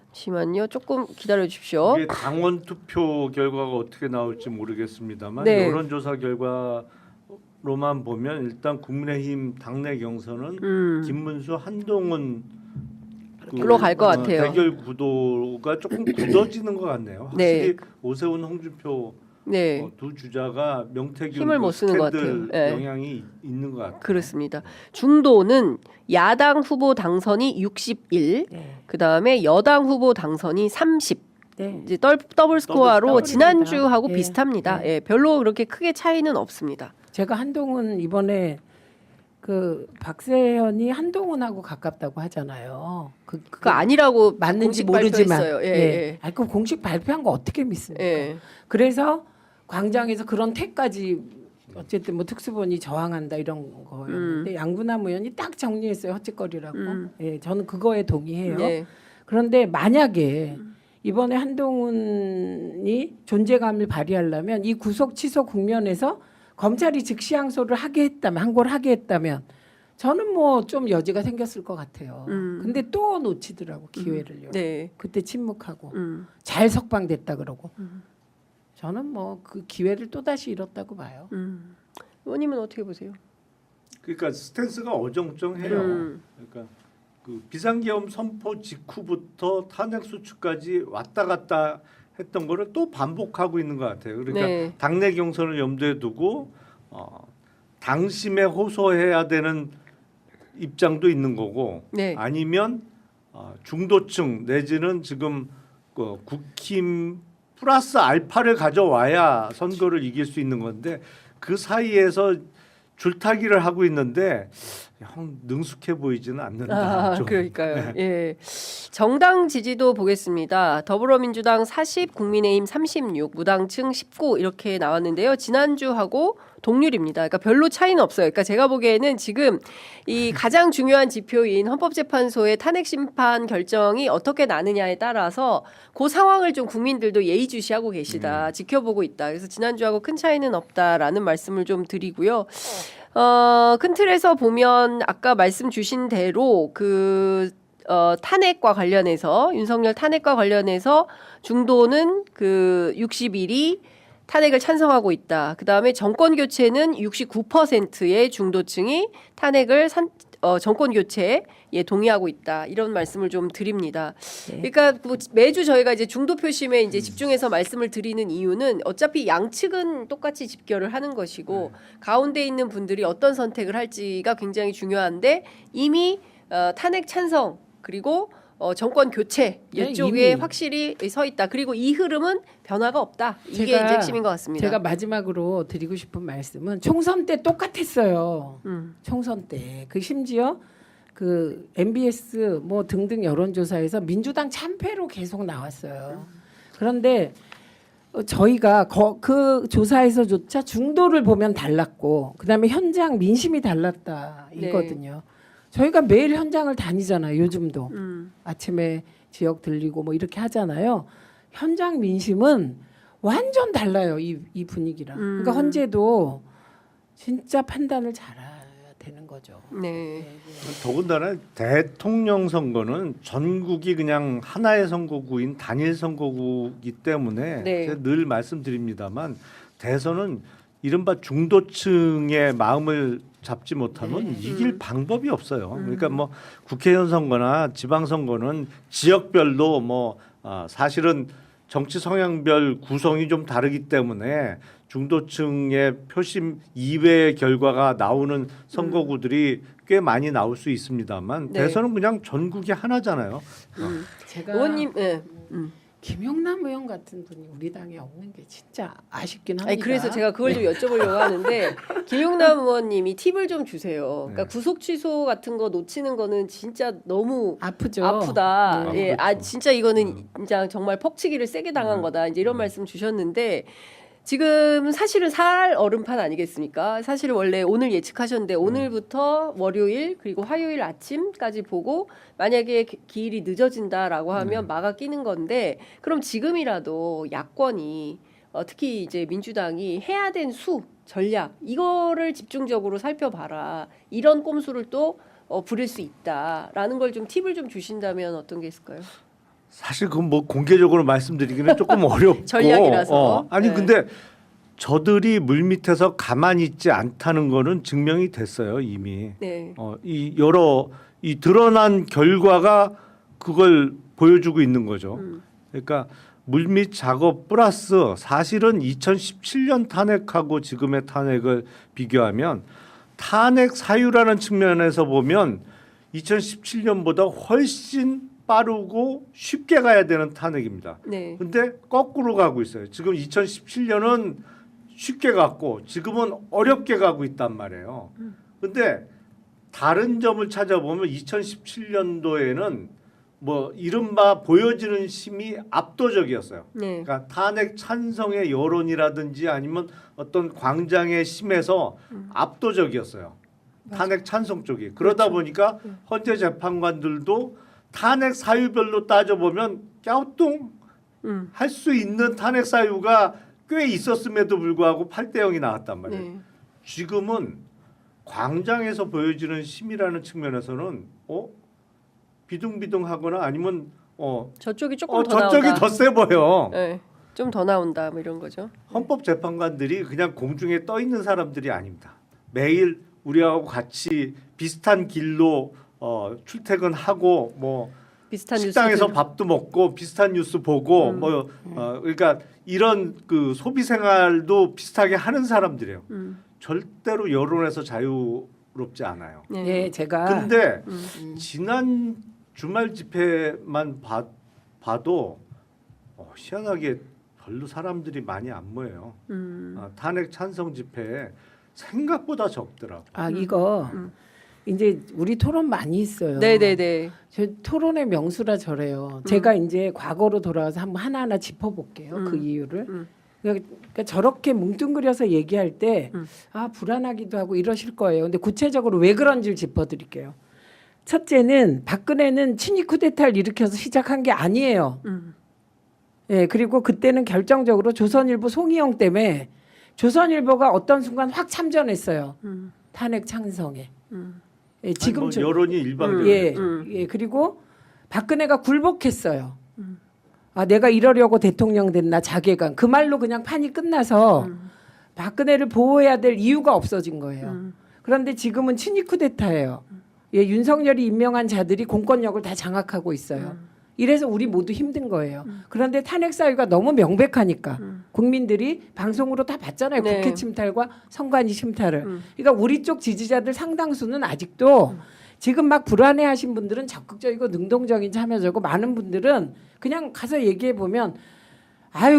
잠시만요. 조금 기다려 주십시오. 이게 당원 투표 결과가 어떻게 나올지 모르겠습니다만 네. 여론조사 결과로만 보면 일단 국민의힘 당내 경선은 김문수 한동훈 으로 갈 것 같아요. 대결 구도가 조금 굳어지는 것 같네요. 확실히 오세훈, 홍준표 네. 두 주자가 명태균 힘을 못 쓰는 것 스캔들 같아요. 네. 영향이 있는 것 같아요. 그렇습니다. 중도는 야당 후보 당선이 61, 네. 그다음에 여당 후보 당선이 30. 네. 이제 더블 스코어로 더블입니다. 지난주하고 예. 비슷합니다. 네. 예, 별로 그렇게 크게 차이는 없습니다. 제가 한동훈 이번에 박세현이 한동훈하고 가깝다고 하잖아요. 그거 아니라고 맞는지 공식 모르지만. 발표했어요. 예, 네. 예. 아니 그 공식 발표한 거 어떻게 믿습니까? 예. 그래서 광장에서 그런 태까지 어쨌든 뭐 특수본이 저항한다 이런 거였는데 양분남 의원이 딱 정리했어요. 헛짓거리라고. 예, 저는 그거에 동의해요. 네. 그런데 만약에 이번에 한동훈이 존재감을 발휘하려면 이 구속 취소 국면에서 검찰이 즉시 항소를 항고를 하게 했다면 저는 뭐 좀 여지가 생겼을 것 같아요. 근데 또 놓치더라고 기회를요. 네. 그때 침묵하고 잘 석방됐다 그러고 저는 뭐 그 기회를 또 다시 잃었다고 봐요. 의원님은 어떻게 보세요? 그러니까 스탠스가 어정쩡해요. 그러니까 그 비상계엄 선포 직후부터 탄핵 소추까지 왔다 갔다 했던 거를 또 반복하고 있는 것 같아요. 그러니까 네. 당내 경선을 염두에 두고 당심에 호소해야 되는 입장도 있는 거고 네. 아니면 중도층 내지는 지금 국힘 플러스 알파를 가져와야 선거를 이길 수 있는 건데 그 사이에서 줄타기를 하고 있는데 형 능숙해 보이지는 않는다. 좀. 그러니까요. 예. 정당 지지도 보겠습니다. 더불어민주당 40, 국민의힘 36, 무당층 19 이렇게 나왔는데요. 지난주하고 동률입니다. 그러니까 별로 차이는 없어요. 그러니까 제가 보기에는 지금 이 가장 중요한 지표인 헌법재판소의 탄핵 심판 결정이 어떻게 나느냐에 따라서 그 상황을 좀 국민들도 예의주시하고 계시다. 지켜보고 있다. 그래서 지난주하고 큰 차이는 없다라는 말씀을 좀 드리고요. 큰 틀에서 보면 아까 말씀 주신 대로 탄핵과 관련해서 윤석열 탄핵과 관련해서 중도는 61이 탄핵을 찬성하고 있다. 그다음에 정권 교체는 69%의 중도층이 탄핵을 정권 교체에 동의하고 있다. 이런 말씀을 좀 드립니다. 네. 그러니까 뭐 매주 저희가 이제 중도 표심에 이제 집중해서 말씀을 드리는 이유는 어차피 양측은 똑같이 집결을 하는 것이고 가운데 있는 분들이 어떤 선택을 할지가 굉장히 중요한데 이미 탄핵 찬성 그리고 정권 교체 네, 이쪽에 이미. 확실히 서 있다. 그리고 이 흐름은 변화가 없다. 이게 제가- 이제 핵심인 것 같습니다. 제가 마지막으로 드리고 싶은 말씀은 총선 때 똑같았어요. 총선 때 심지어 MBS 뭐 등등 여론조사에서 민주당 참패로 계속 나왔어요. 그런데 저희가 그 조사에서조차 중도를 보면 달랐고 그다음에 현장 민심이 달랐다 이거든요. 저희가 매일 현장을 다니잖아요. 요즘도 아침에 지역 들리고 뭐 이렇게 하잖아요. 현장 민심은 완전 달라요. 이 분위기랑. 그러니까 헌재도 진짜 판단을 잘해야 되는 거죠. 네. 더군다나 대통령 선거는 전국이 그냥 하나의 선거구인 단일 선거구이기 때문에 네. 제가 늘 말씀드립니다만 대선은 이른바 중도층의 마음을 잡지 못하면 이길 방법이 없어요. 그러니까 뭐 국회의원 선거나 지방 선거는 지역별로 사실은 정치 성향별 구성이 좀 다르기 때문에 중도층의 표심 이외의 결과가 나오는 선거구들이 꽤 많이 나올 수 있습니다만 네. 대선은 그냥 전국이 하나잖아요. 제가 의원님, 예. 김용남 의원 같은 분이 우리 당에 없는 게 진짜 아쉽긴 합니다. 아니 그래서 제가 그걸 좀 여쭤보려고 하는데 김용남 의원님이 팁을 좀 주세요. 그러니까 네. 구속 취소 같은 거 놓치는 거는 진짜 너무 아프죠. 아프다. 네. 예, 아 그렇죠. 진짜 이거는 진짜 정말 퍽치기를 세게 당한 거다. 이제 이런 말씀 주셨는데 지금 사실은 살 얼음판 아니겠습니까? 사실 원래 오늘 예측하셨는데 오늘부터 월요일 그리고 화요일 아침까지 보고 만약에 기일이 늦어진다라고 하면 막아 끼는 건데 그럼 지금이라도 야권이 특히 이제 민주당이 해야 된 수 전략 이거를 집중적으로 살펴봐라. 이런 꼼수를 또 부릴 수 있다라는 걸 좀 팁을 좀 주신다면 어떤 게 있을까요? 사실 그건 뭐 공개적으로 말씀드리기는 조금 어렵고 전략이라서. 아니 네. 근데 저들이 물 밑에서 가만히 있지 않다는 거는 증명이 됐어요 이미. 네. 이 여러 이 드러난 결과가 그걸 보여주고 있는 거죠. 그러니까 물밑 작업 플러스 사실은 2017년 탄핵하고 지금의 탄핵을 비교하면 탄핵 사유라는 측면에서 보면 2017년보다 훨씬 빠르고 쉽게 가야 되는 탄핵입니다. 네. 근데 거꾸로 가고 있어요. 지금 2017년은 쉽게 갔고 지금은 어렵게 가고 있단 말이에요. 근데 다른 점을 찾아보면 2017년도에는 뭐 이른바 보여지는 힘이 압도적이었어요. 네. 그러니까 탄핵 찬성의 여론이라든지 아니면 어떤 광장의 힘에서 압도적이었어요. 탄핵 찬성 쪽이. 그러다 보니까 헌재 재판관들도 탄핵 사유별로 따져보면 갸우뚱 할 수 있는 탄핵 사유가 꽤 있었음에도 불구하고 8대 0이 나왔단 말이에요. 네. 지금은 광장에서 보여지는 힘이라는 측면에서는 비둥비둥하거나 아니면 저쪽이 조금 더 저쪽이 나온다. 더 세 보여. 네. 좀 더 나온다 뭐 이런 거죠. 헌법재판관들이 그냥 공중에 떠 있는 사람들이 아닙니다. 매일 우리하고 같이 비슷한 길로 출퇴근하고 뭐 비슷한 식당에서 뉴스들. 밥도 먹고 비슷한 뉴스 보고 그러니까 이런 그 소비 생활도 비슷하게 하는 사람들이에요. 절대로 여론에서 자유롭지 않아요. 네. 네, 제가 근데 지난 주말 집회만 봐도 희한하게 별로 사람들이 많이 안 모여요. 탄핵 찬성 집회에 생각보다 적더라고. 이거 이제 우리 토론 많이 있어요. 네네네. 저 토론의 명수라 저래요. 제가 이제 과거로 돌아가서 한번 하나하나 짚어볼게요. 그 이유를. 그러니까 저렇게 뭉뚱그려서 얘기할 때 불안하기도 하고 이러실 거예요. 근데 구체적으로 왜 그런지를 짚어드릴게요. 첫째는 박근혜는 친위 쿠데타를 일으켜서 시작한 게 아니에요. 예, 그리고 그때는 결정적으로 조선일보 송희영 때문에 조선일보가 어떤 순간 확 참전했어요. 탄핵 찬성에. 예, 지금 뭐 여론이 일방적이죠. 예, 그리고 박근혜가 굴복했어요. 내가 이러려고 대통령 됐나 자괴감. 그 말로 그냥 판이 끝나서 박근혜를 보호해야 될 이유가 없어진 거예요. 그런데 지금은 친위 쿠데타예요. 예, 윤석열이 임명한 자들이 공권력을 다 장악하고 있어요. 이래서 우리 모두 힘든 거예요. 그런데 탄핵 사유가 너무 명백하니까 국민들이 방송으로 다 봤잖아요. 네. 국회 침탈과 선관위 침탈을. 그러니까 우리 쪽 지지자들 상당수는 아직도 지금 막 불안해하신 분들은 적극적이고 능동적인 참여자고 많은 분들은 그냥 가서 얘기해 보면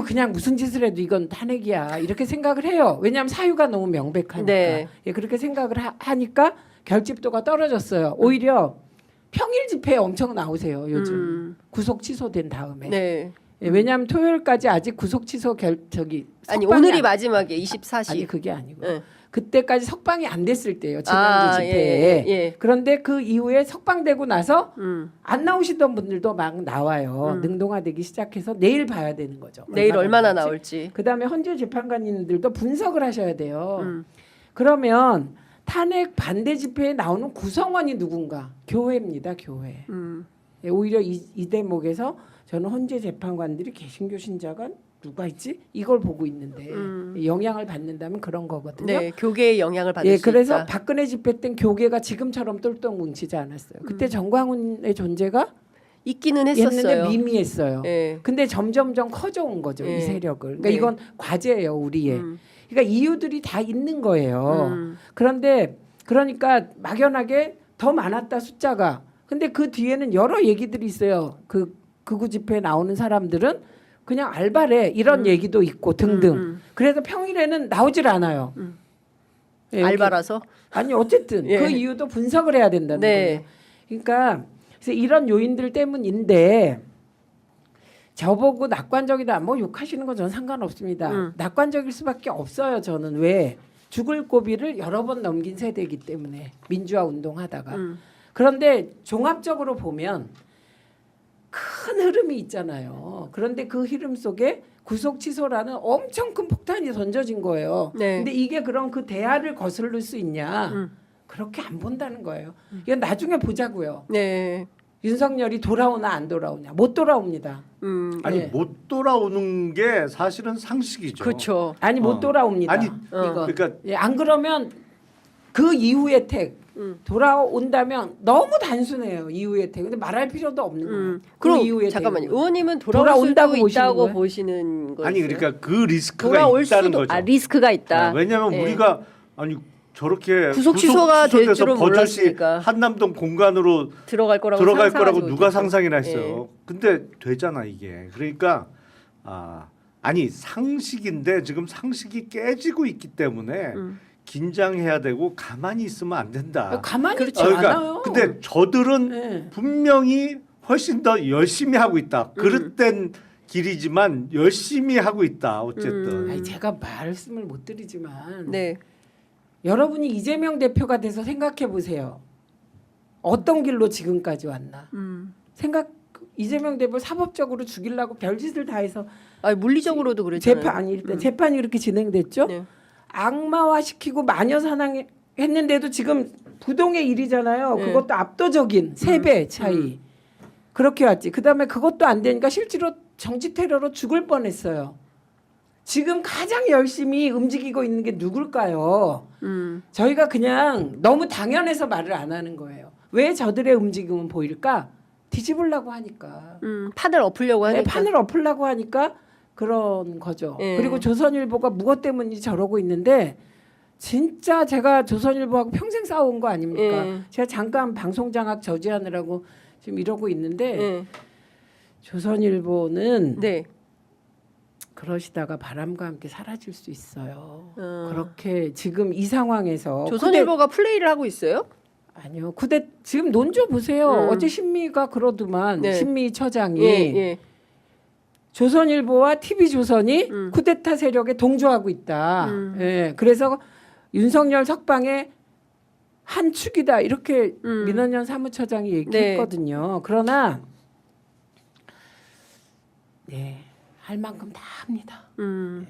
그냥 무슨 짓을 해도 이건 탄핵이야 이렇게 생각을 해요. 왜냐하면 사유가 너무 명백하니까. 네. 예, 그렇게 생각을 하니까 결집도가 떨어졌어요. 오히려 평일 집회에 엄청 나오세요. 요즘 구속 취소된 다음에. 네. 예, 왜냐하면 토요일까지 아직 구속 취소 아니 석방이 오늘이 안- 마지막에 24시. 아니 그게 아니고 네. 그때까지 석방이 안 됐을 때요. 지난주 집회에. 예. 그런데 그 이후에 석방되고 나서 음. 안 나오시던 분들도 막 나와요. 능동화되기 시작해서 내일 봐야 되는 거죠. 내일 얼마나 나올지. 그다음에 헌재 재판관님들도 분석을 하셔야 돼요. 그러면 탄핵 반대 집회에 나오는 구성원이 누군가? 교회입니다. 교회. 예, 오히려 이 대목에서 저는 헌재 재판관들이 개신교 신자가 누가 있지? 이걸 보고 있는데 영향을 받는다면 그런 거거든요. 네. 교계의 영향을 받을 예, 수 그래서 있다. 박근혜 집회 땐 교계가 지금처럼 똘똘 뭉치지 않았어요. 그때 정광훈의 존재가 있기는 했었어요. 했는데 미미했어요. 예. 근데 점점점 커져온 거죠. 예. 이 세력을. 그러니까 네. 이건 과제예요. 우리의. 음. 그러니까 이유들이 다 있는 거예요. 음. 그런데 그러니까 막연하게 더 많았다 숫자가. 근데 그 뒤에는 여러 얘기들이 있어요. 그 극우 집회에 나오는 사람들은 그냥 알바래 이런 얘기도 있고 등등. 그래서 평일에는 나오질 않아요. 예, 여기- 알바라서. 아니 어쨌든 예. 그 이유도 분석을 해야 된다는 네. 거예요. 그러니까 그래서 이런 요인들 때문인데 저보고 낙관적이다 뭐 욕하시는 건 저는 상관없습니다. 낙관적일 수밖에 없어요. 저는 왜 죽을 고비를 여러 번 넘긴 세대이기 때문에 민주화 운동하다가 그런데 종합적으로 보면 큰 흐름이 있잖아요. 그런데 그 흐름 속에 구속 취소라는 엄청 큰 폭탄이 던져진 거예요. 네. 근데 이게 그럼 그 대화를 거슬릴 수 있냐? 그렇게 안 본다는 거예요. 이건 나중에 보자고요. 네. 윤석열이 돌아오나 안 돌아오냐? 못 돌아옵니다. 아니 네. 못 돌아오는 게 사실은 상식이죠. 그렇죠. 아니 못 돌아옵니다. 아니, 이거. 그러니까 예, 안 그러면 그 이후의 택 돌아온다면 너무 단순해요. 이후의 택. 근데 말할 필요도 없는 거예요. 그럼 그 이후의 잠깐만요. 택은. 의원님은 돌아올 돌아온다고 수도 보시는 있다고 거예요? 보시는 거예요. 아니 그러니까 그 리스크가 돌아올 있다는 수도 거죠. 리스크가 있다. 왜냐하면 예. 우리가 아니 저렇게 구속 취소가 될 취소돼서 줄은 버젓이 몰랐으니까. 한남동 공간으로 들어갈 거라고 누가 못했죠. 상상이나 예. 했어요. 근데 되잖아 이게. 그러니까 아니 상식인데 지금 상식이 깨지고 있기 때문에 긴장해야 되고 가만히 있으면 안 된다. 가만히 있지 그러니까 않아요. 근데 저들은 네. 분명히 훨씬 더 열심히 하고 있다. 그릇된 길이지만 열심히 하고 있다. 어쨌든. 아니, 제가 말씀을 못 드리지만 네. 여러분이 이재명 대표가 돼서 생각해 보세요. 어떤 길로 지금까지 왔나? 이재명 대표 사법적으로 죽이려고 별짓을 다 해서 아니 물리적으로도 그랬잖아요. 일단 재판이 이렇게 진행됐죠. 네. 악마화 시키고 마녀 사냥했는데도 지금 부동의 일이잖아요. 네. 그것도 압도적인 3배 차이. 그렇게 왔지. 그다음에 그것도 안 되니까 실제로 정치 테러로 죽을 뻔했어요. 지금 가장 열심히 움직이고 있는 게 누굴까요? 저희가 그냥 너무 당연해서 말을 안 하는 거예요. 왜 저들의 움직임은 보일까? 뒤집으려고 하니까. 판을 엎으려고 네, 하니까. 판을 엎으려고 하니까 그런 거죠. 예. 그리고 조선일보가 무엇 때문인지 저러고 있는데 진짜 제가 조선일보하고 평생 싸워온 거 아닙니까? 예. 제가 잠깐 방송장악 저지하느라고 지금 이러고 있는데 네. 조선일보는 네. 그러시다가 바람과 함께 사라질 수 있어요. 그렇게 지금 이 상황에서 조선일보가 플레이를 하고 있어요? 아니요. 지금 논조 보세요. 어제 신미가 그러더만 네. 신미 처장이 예. 조선일보와 TV조선이 쿠데타 세력에 동조하고 있다. 예. 그래서 윤석열 석방의 한 축이다. 이렇게 민원연 사무처장이 얘기했거든요. 그러나 네. 할 만큼 다 합니다.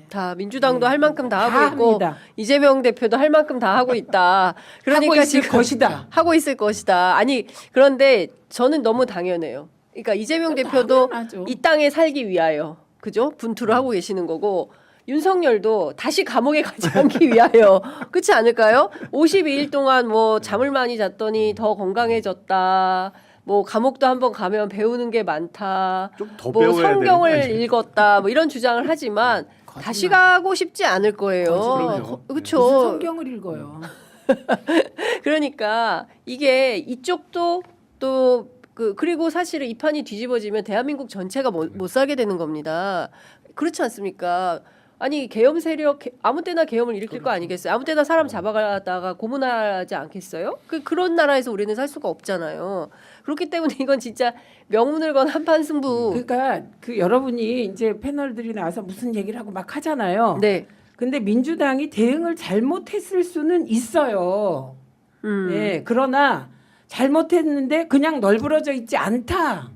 다 민주당도 할 만큼 다 다 하고 있고 합니다. 이재명 대표도 할 만큼 다 하고 있다. 그러니까 하고 있을 지금 것이다. 하고 있을 것이다. 아니 그런데 저는 너무 당연해요. 그러니까 이재명 대표도 당연하죠. 이 땅에 살기 위하여 그죠? 분투를 하고 계시는 거고 윤석열도 다시 감옥에 가지 않기 위하여 그렇지 않을까요? 52일 동안 뭐 잠을 많이 잤더니 더 건강해졌다. 뭐 감옥도 한번 가면 배우는 게 많다. 좀 더 뭐 배워야 되는 거 성경을 아니에요? 읽었다. 뭐 이런 주장을 하지만 다시 가고 싶지 않을 거예요. 거짓말이죠. 무슨 그렇죠. 성경을 읽어요. 그러니까 이게 이쪽도 또 그리고 사실은 이 판이 뒤집어지면 대한민국 전체가 못 살게 되는 겁니다. 그렇지 않습니까? 아니 계엄 세력 아무 때나 계엄을 일으킬 거 아니겠어요? 아무 때나 사람 잡아가다가 고문하지 않겠어요? 그런 나라에서 우리는 살 수가 없잖아요. 그렇기 때문에 이건 진짜 명운을 건 한판 승부. 그러니까 그 여러분이 이제 패널들이 나와서 무슨 얘기를 하고 막 하잖아요. 네. 근데 민주당이 대응을 잘못했을 수는 있어요. 예. 그러나 잘못했는데 그냥 널브러져 있지 않다.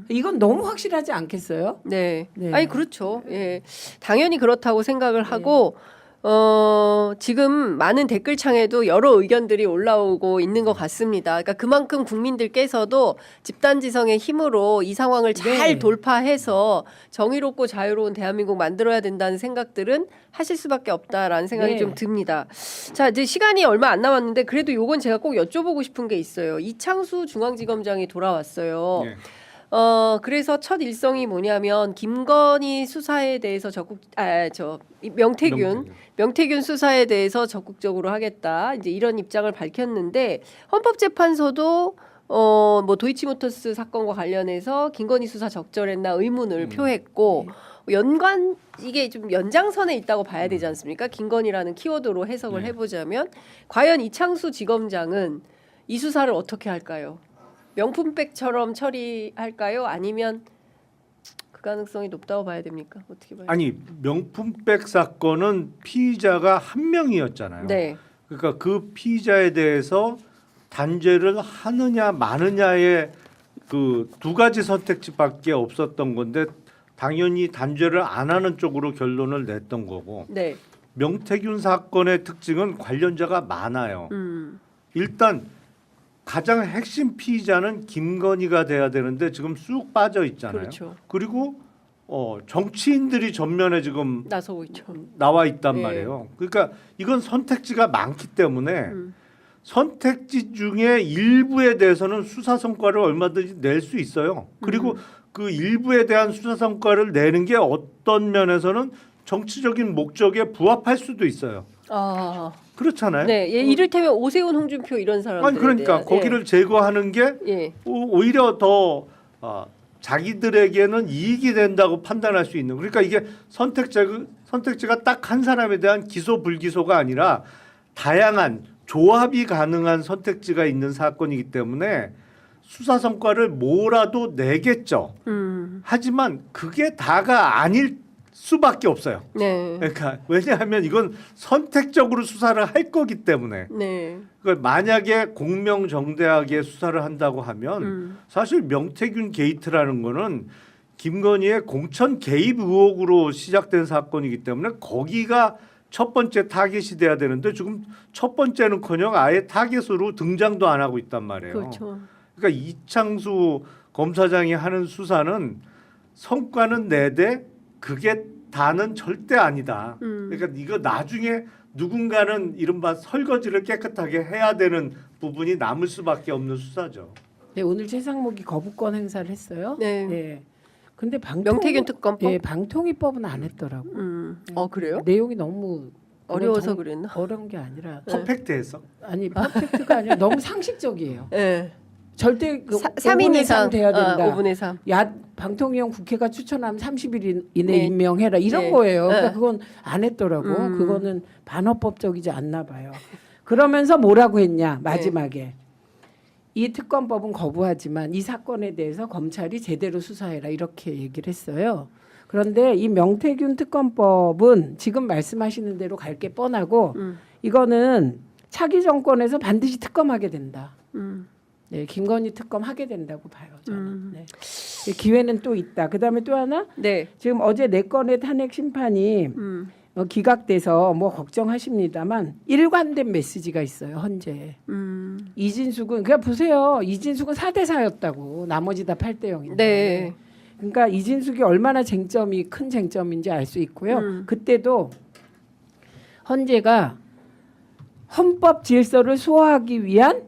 이건 너무 확실하지 않겠어요? 네. 네. 아니 그렇죠. 예. 당연히 그렇다고 생각을 하고 지금 많은 댓글창에도 여러 의견들이 올라오고 있는 것 같습니다. 그러니까 그만큼 국민들께서도 집단지성의 힘으로 이 상황을 잘 네. 돌파해서 정의롭고 자유로운 대한민국 만들어야 된다는 생각들은 하실 수밖에 없다라는 생각이 네. 좀 듭니다. 자, 이제 시간이 얼마 안 남았는데 그래도 요건 제가 꼭 여쭤보고 싶은 게 있어요. 이창수 중앙지검장이 돌아왔어요. 네. 그래서 첫 일성이 뭐냐면 김건희 수사에 대해서 명태균 수사에 대해서 적극적으로 하겠다. 이제 이런 입장을 밝혔는데 헌법재판소도 뭐 도이치모터스 사건과 관련해서 김건희 수사 적절했나 의문을 표했고 이게 좀 연장선에 있다고 봐야 되지 않습니까? 김건희라는 키워드로 해석을 해보자면 과연 이창수 지검장은 이 수사를 어떻게 할까요? 명품백처럼 처리할까요? 아니면 그 가능성이 높다고 봐야 됩니까? 어떻게 봐요? 아니 명품백 사건은 피의자가 한 명이었잖아요. 네. 그러니까 그 피의자에 대해서 단죄를 하느냐 마느냐의 그 두 가지 선택지밖에 없었던 건데 당연히 단죄를 안 하는 쪽으로 결론을 냈던 거고 네. 명태균 사건의 특징은 관련자가 많아요. 일단 가장 핵심 피의자는 김건희가 돼야 되는데 지금 쑥 빠져 있잖아요. 그렇죠. 그리고 정치인들이 전면에 지금 나서고 있죠. 나와 있단 네. 말이에요. 그러니까 이건 선택지가 많기 때문에 선택지 중에 일부에 대해서는 수사 성과를 얼마든지 낼 수 있어요. 그리고 그 일부에 대한 수사 성과를 내는 게 어떤 면에서는 정치적인 목적에 부합할 수도 있어요. 아, 그렇잖아요. 네. 예, 이를테면 오세훈, 홍준표 이런 사람들. 아니 그러니까 거기를 제거하는 게 예. 오히려 더 자기들에게는 이익이 된다고 판단할 수 있는. 그러니까 이게 선택지가 딱 한 사람에 대한 기소 불기소가 아니라 다양한 조합이 가능한 선택지가 있는 사건이기 때문에 수사 성과를 뭐라도 내겠죠. 하지만 그게 다가 아닐 수밖에 없어요. 네. 그러니까 왜냐하면 이건 선택적으로 수사를 할 거기 때문에. 네. 그러니까 만약에 공명정대하게 수사를 한다고 하면 사실 명태균 게이트라는 거는 김건희의 공천 개입 의혹으로 시작된 사건이기 때문에 거기가 첫 번째 타겟이 돼야 되는데 지금 첫 번째는커녕 아예 타겟으로 등장도 안 하고 있단 말이에요. 그렇죠. 그러니까 이창수 검사장이 하는 수사는 성과는 내되 그게 다는 절대 아니다. 그러니까 이거 나중에 누군가는 이른바 설거지를 깨끗하게 해야 되는 부분이 남을 수밖에 없는 수사죠. 네, 오늘 최상목이 거부권 행사를 했어요. 네. 네. 근데 명태균 특검법. 예, 방통위법은 안 했더라고. 그래요? 내용이 너무 어려워서 그랬나? 어려운 게 아니라 퍼펙트해서. 아니 퍼펙트가 아니라 너무 상식적이에요. 네. 절대 3인 5분 이상 돼야 된다. 5분의 3. 방통위원 국회가 추천하면 30일 이내 네. 임명해라 이런 네. 거예요. 그러니까 네. 그건 안 했더라고. 그거는 반헌법적이지 않나 봐요. 그러면서 뭐라고 했냐 마지막에 이 특검법은 거부하지만 이 사건에 대해서 검찰이 제대로 수사해라 이렇게 얘기를 했어요. 그런데 이 명태균 특검법은 지금 말씀하시는 대로 갈 게 뻔하고 이거는 차기 정권에서 반드시 특검하게 된다. 네, 김건희 특검 하게 된다고 봐요. 저는. 네. 기회는 또 있다. 그다음에 또 하나 네. 지금 어제 4건의 탄핵 심판이 기각돼서 뭐 걱정하십니다만 일관된 메시지가 있어요. 헌재. 이진숙은 그냥 보세요. 이진숙은 4대 4였다고. 나머지 다 8대 0인데. 네. 그러니까 이진숙이 얼마나 쟁점이 큰 쟁점인지 알 수 있고요. 그때도 헌재가 헌법 질서를 소화하기 위한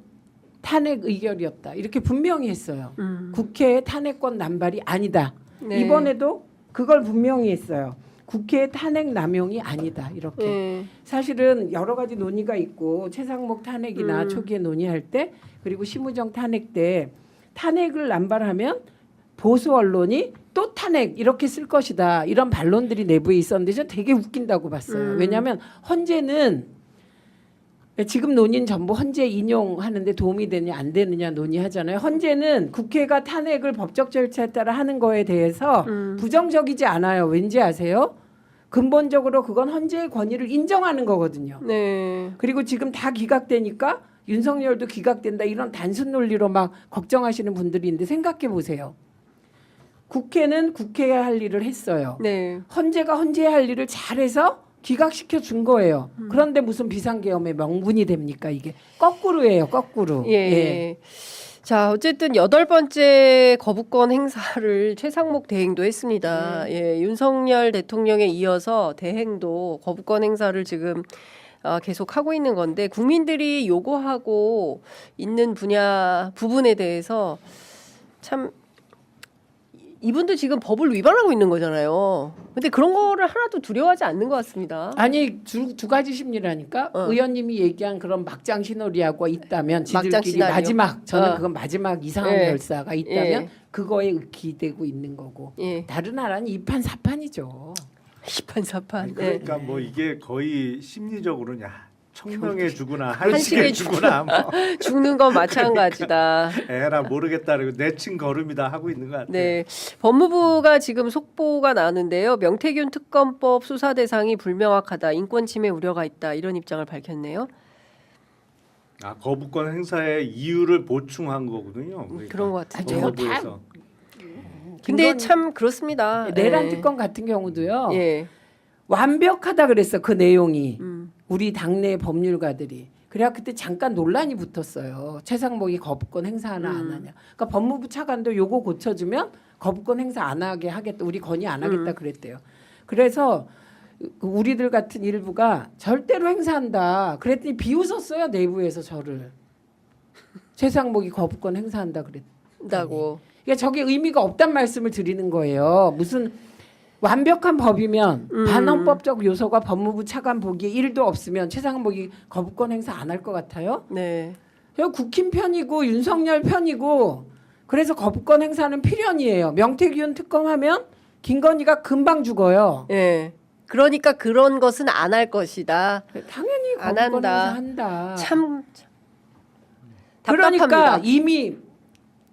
탄핵 의결이었다. 이렇게 분명히 했어요. 국회의 탄핵권 남발이 아니다. 네. 이번에도 그걸 분명히 했어요. 국회의 탄핵 남용이 아니다. 이렇게. 네. 사실은 여러 가지 논의가 있고 최상목 탄핵이나 초기에 논의할 때 그리고 심우정 탄핵 때 탄핵을 남발하면 보수 언론이 또 탄핵 이렇게 쓸 것이다. 이런 반론들이 내부에 있었는데 저 되게 웃긴다고 봤어요. 왜냐하면 헌재는 지금 논의는 전부 헌재 인용하는데 도움이 되느냐 안 되느냐 논의하잖아요. 헌재는 국회가 탄핵을 법적 절차에 따라 하는 거에 대해서 부정적이지 않아요. 왠지 아세요? 근본적으로 그건 헌재의 권위를 인정하는 거거든요. 네. 그리고 지금 다 기각되니까 윤석열도 기각된다 이런 단순 논리로 막 걱정하시는 분들이 있는데 생각해 보세요. 국회는 국회가 할 일을 했어요. 네. 헌재가 헌재의 할 일을 잘해서 기각시켜 준 거예요. 그런데 무슨 비상계엄의 명분이 됩니까? 이게 거꾸로예요. 거꾸로. 예. 자, 어쨌든 8번째 거부권 행사를 최상목 대행도 했습니다. 예, 윤석열 대통령에 이어서 대행도 거부권 행사를 지금 계속 하고 있는 건데 국민들이 요구하고 있는 부분에 대해서 참 이분도 지금 법을 위반하고 있는 거잖아요. 근데 그런 거를 하나도 두려워하지 않는 것 같습니다. 아니 두 가지 심리라니까 의원님이 얘기한 그런 막장 시나리오가 있다면 막장 지들끼리 시나리오. 마지막 저는 그건 마지막 이상한 예. 결사가 있다면 그거에 기대고 있는 거고 예. 다른 나라는 이판 사판이죠. 이판사판. 아니, 예. 그러니까 뭐 이게 거의 심리적으로는 청명해 주구나 한식에 한식에 주구나 뭐 죽는 건 마찬가지다. 에라 모르겠다 그리고 내친 걸음이다 하고 있는 것 같아요. 네, 법무부가 지금 속보가 나왔는데요. 명태균 특검법 수사 대상이 불명확하다, 인권 침해 우려가 있다 이런 입장을 밝혔네요. 아 거부권 행사의 이유를 보충한 거거든요. 그러니까 그런 것 같은데요. 법무부에서. 근데 김건희- 참 그렇습니다. 내란 예. 특검 같은 경우도요. 예. 완벽하다 그랬어 그 내용이 음. 우리 당내 법률가들이 그래야 그때 잠깐 논란이 붙었어요. 최상목이 거부권 행사하나 안 하냐. 그러니까 법무부 차관도 요거 고쳐주면 거부권 행사 안 하게 하겠다. 우리 건의 안 하겠다 그랬대요. 그래서 우리들 같은 일부가 절대로 행사한다. 그랬더니 비웃었어요 내부에서 저를. 최상목이 거부권 행사한다 다고. 그러니까 저게 의미가 없단 말씀을 드리는 거예요. 무슨 완벽한 법이면 반헌법적 요소가 법무부 차관 보기에 1도 없으면 최상목이 거부권 행사 안 할 것 같아요? 네. 국힘 편이고 윤석열 편이고 그래서 거부권 행사는 필연이에요. 명태균 특검하면 김건희가 금방 죽어요. 예. 그러니까 그런 것은 안 할 것이다. 당연히 안 거부권 한다. 행사 한다. 참 그러니까 답답합니다. 이미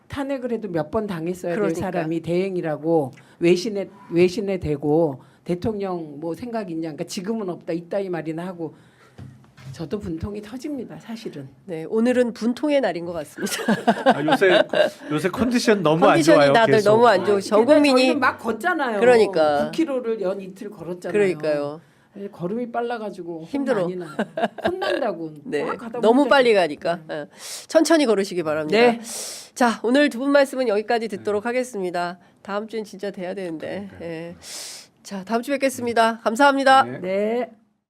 탄핵을 해도 몇 번 당했어야 될 그러니까. 사람이 대행이라고 외신에 대고 대통령 뭐 생각 있냐 그러니까 지금은 없다 이따위 말이나 하고 저도 분통이 터집니다 사실은. 네, 오늘은 분통의 날인 것 같습니다. 아, 요새 컨디션 너무 안 컨디션이 좋아요. 다들 계속. 너무 안 좋으시. 전 국민이 저희는 막 걷잖아요. 그러니까. 9km를 연 이틀 걸었잖아요. 그러니까요. 걸음이 빨라가지고 힘들어. 많이 나요. 혼난다고. 네, 막 가다 너무 보니까. 빨리 가니까 천천히 걸으시기 바랍니다. 네. 자, 오늘 두 분 말씀은 여기까지 듣도록 하겠습니다. 다음 주엔 진짜 돼야 되는데. 예. 자, 다음 주 뵙겠습니다. 감사합니다. 네. 네.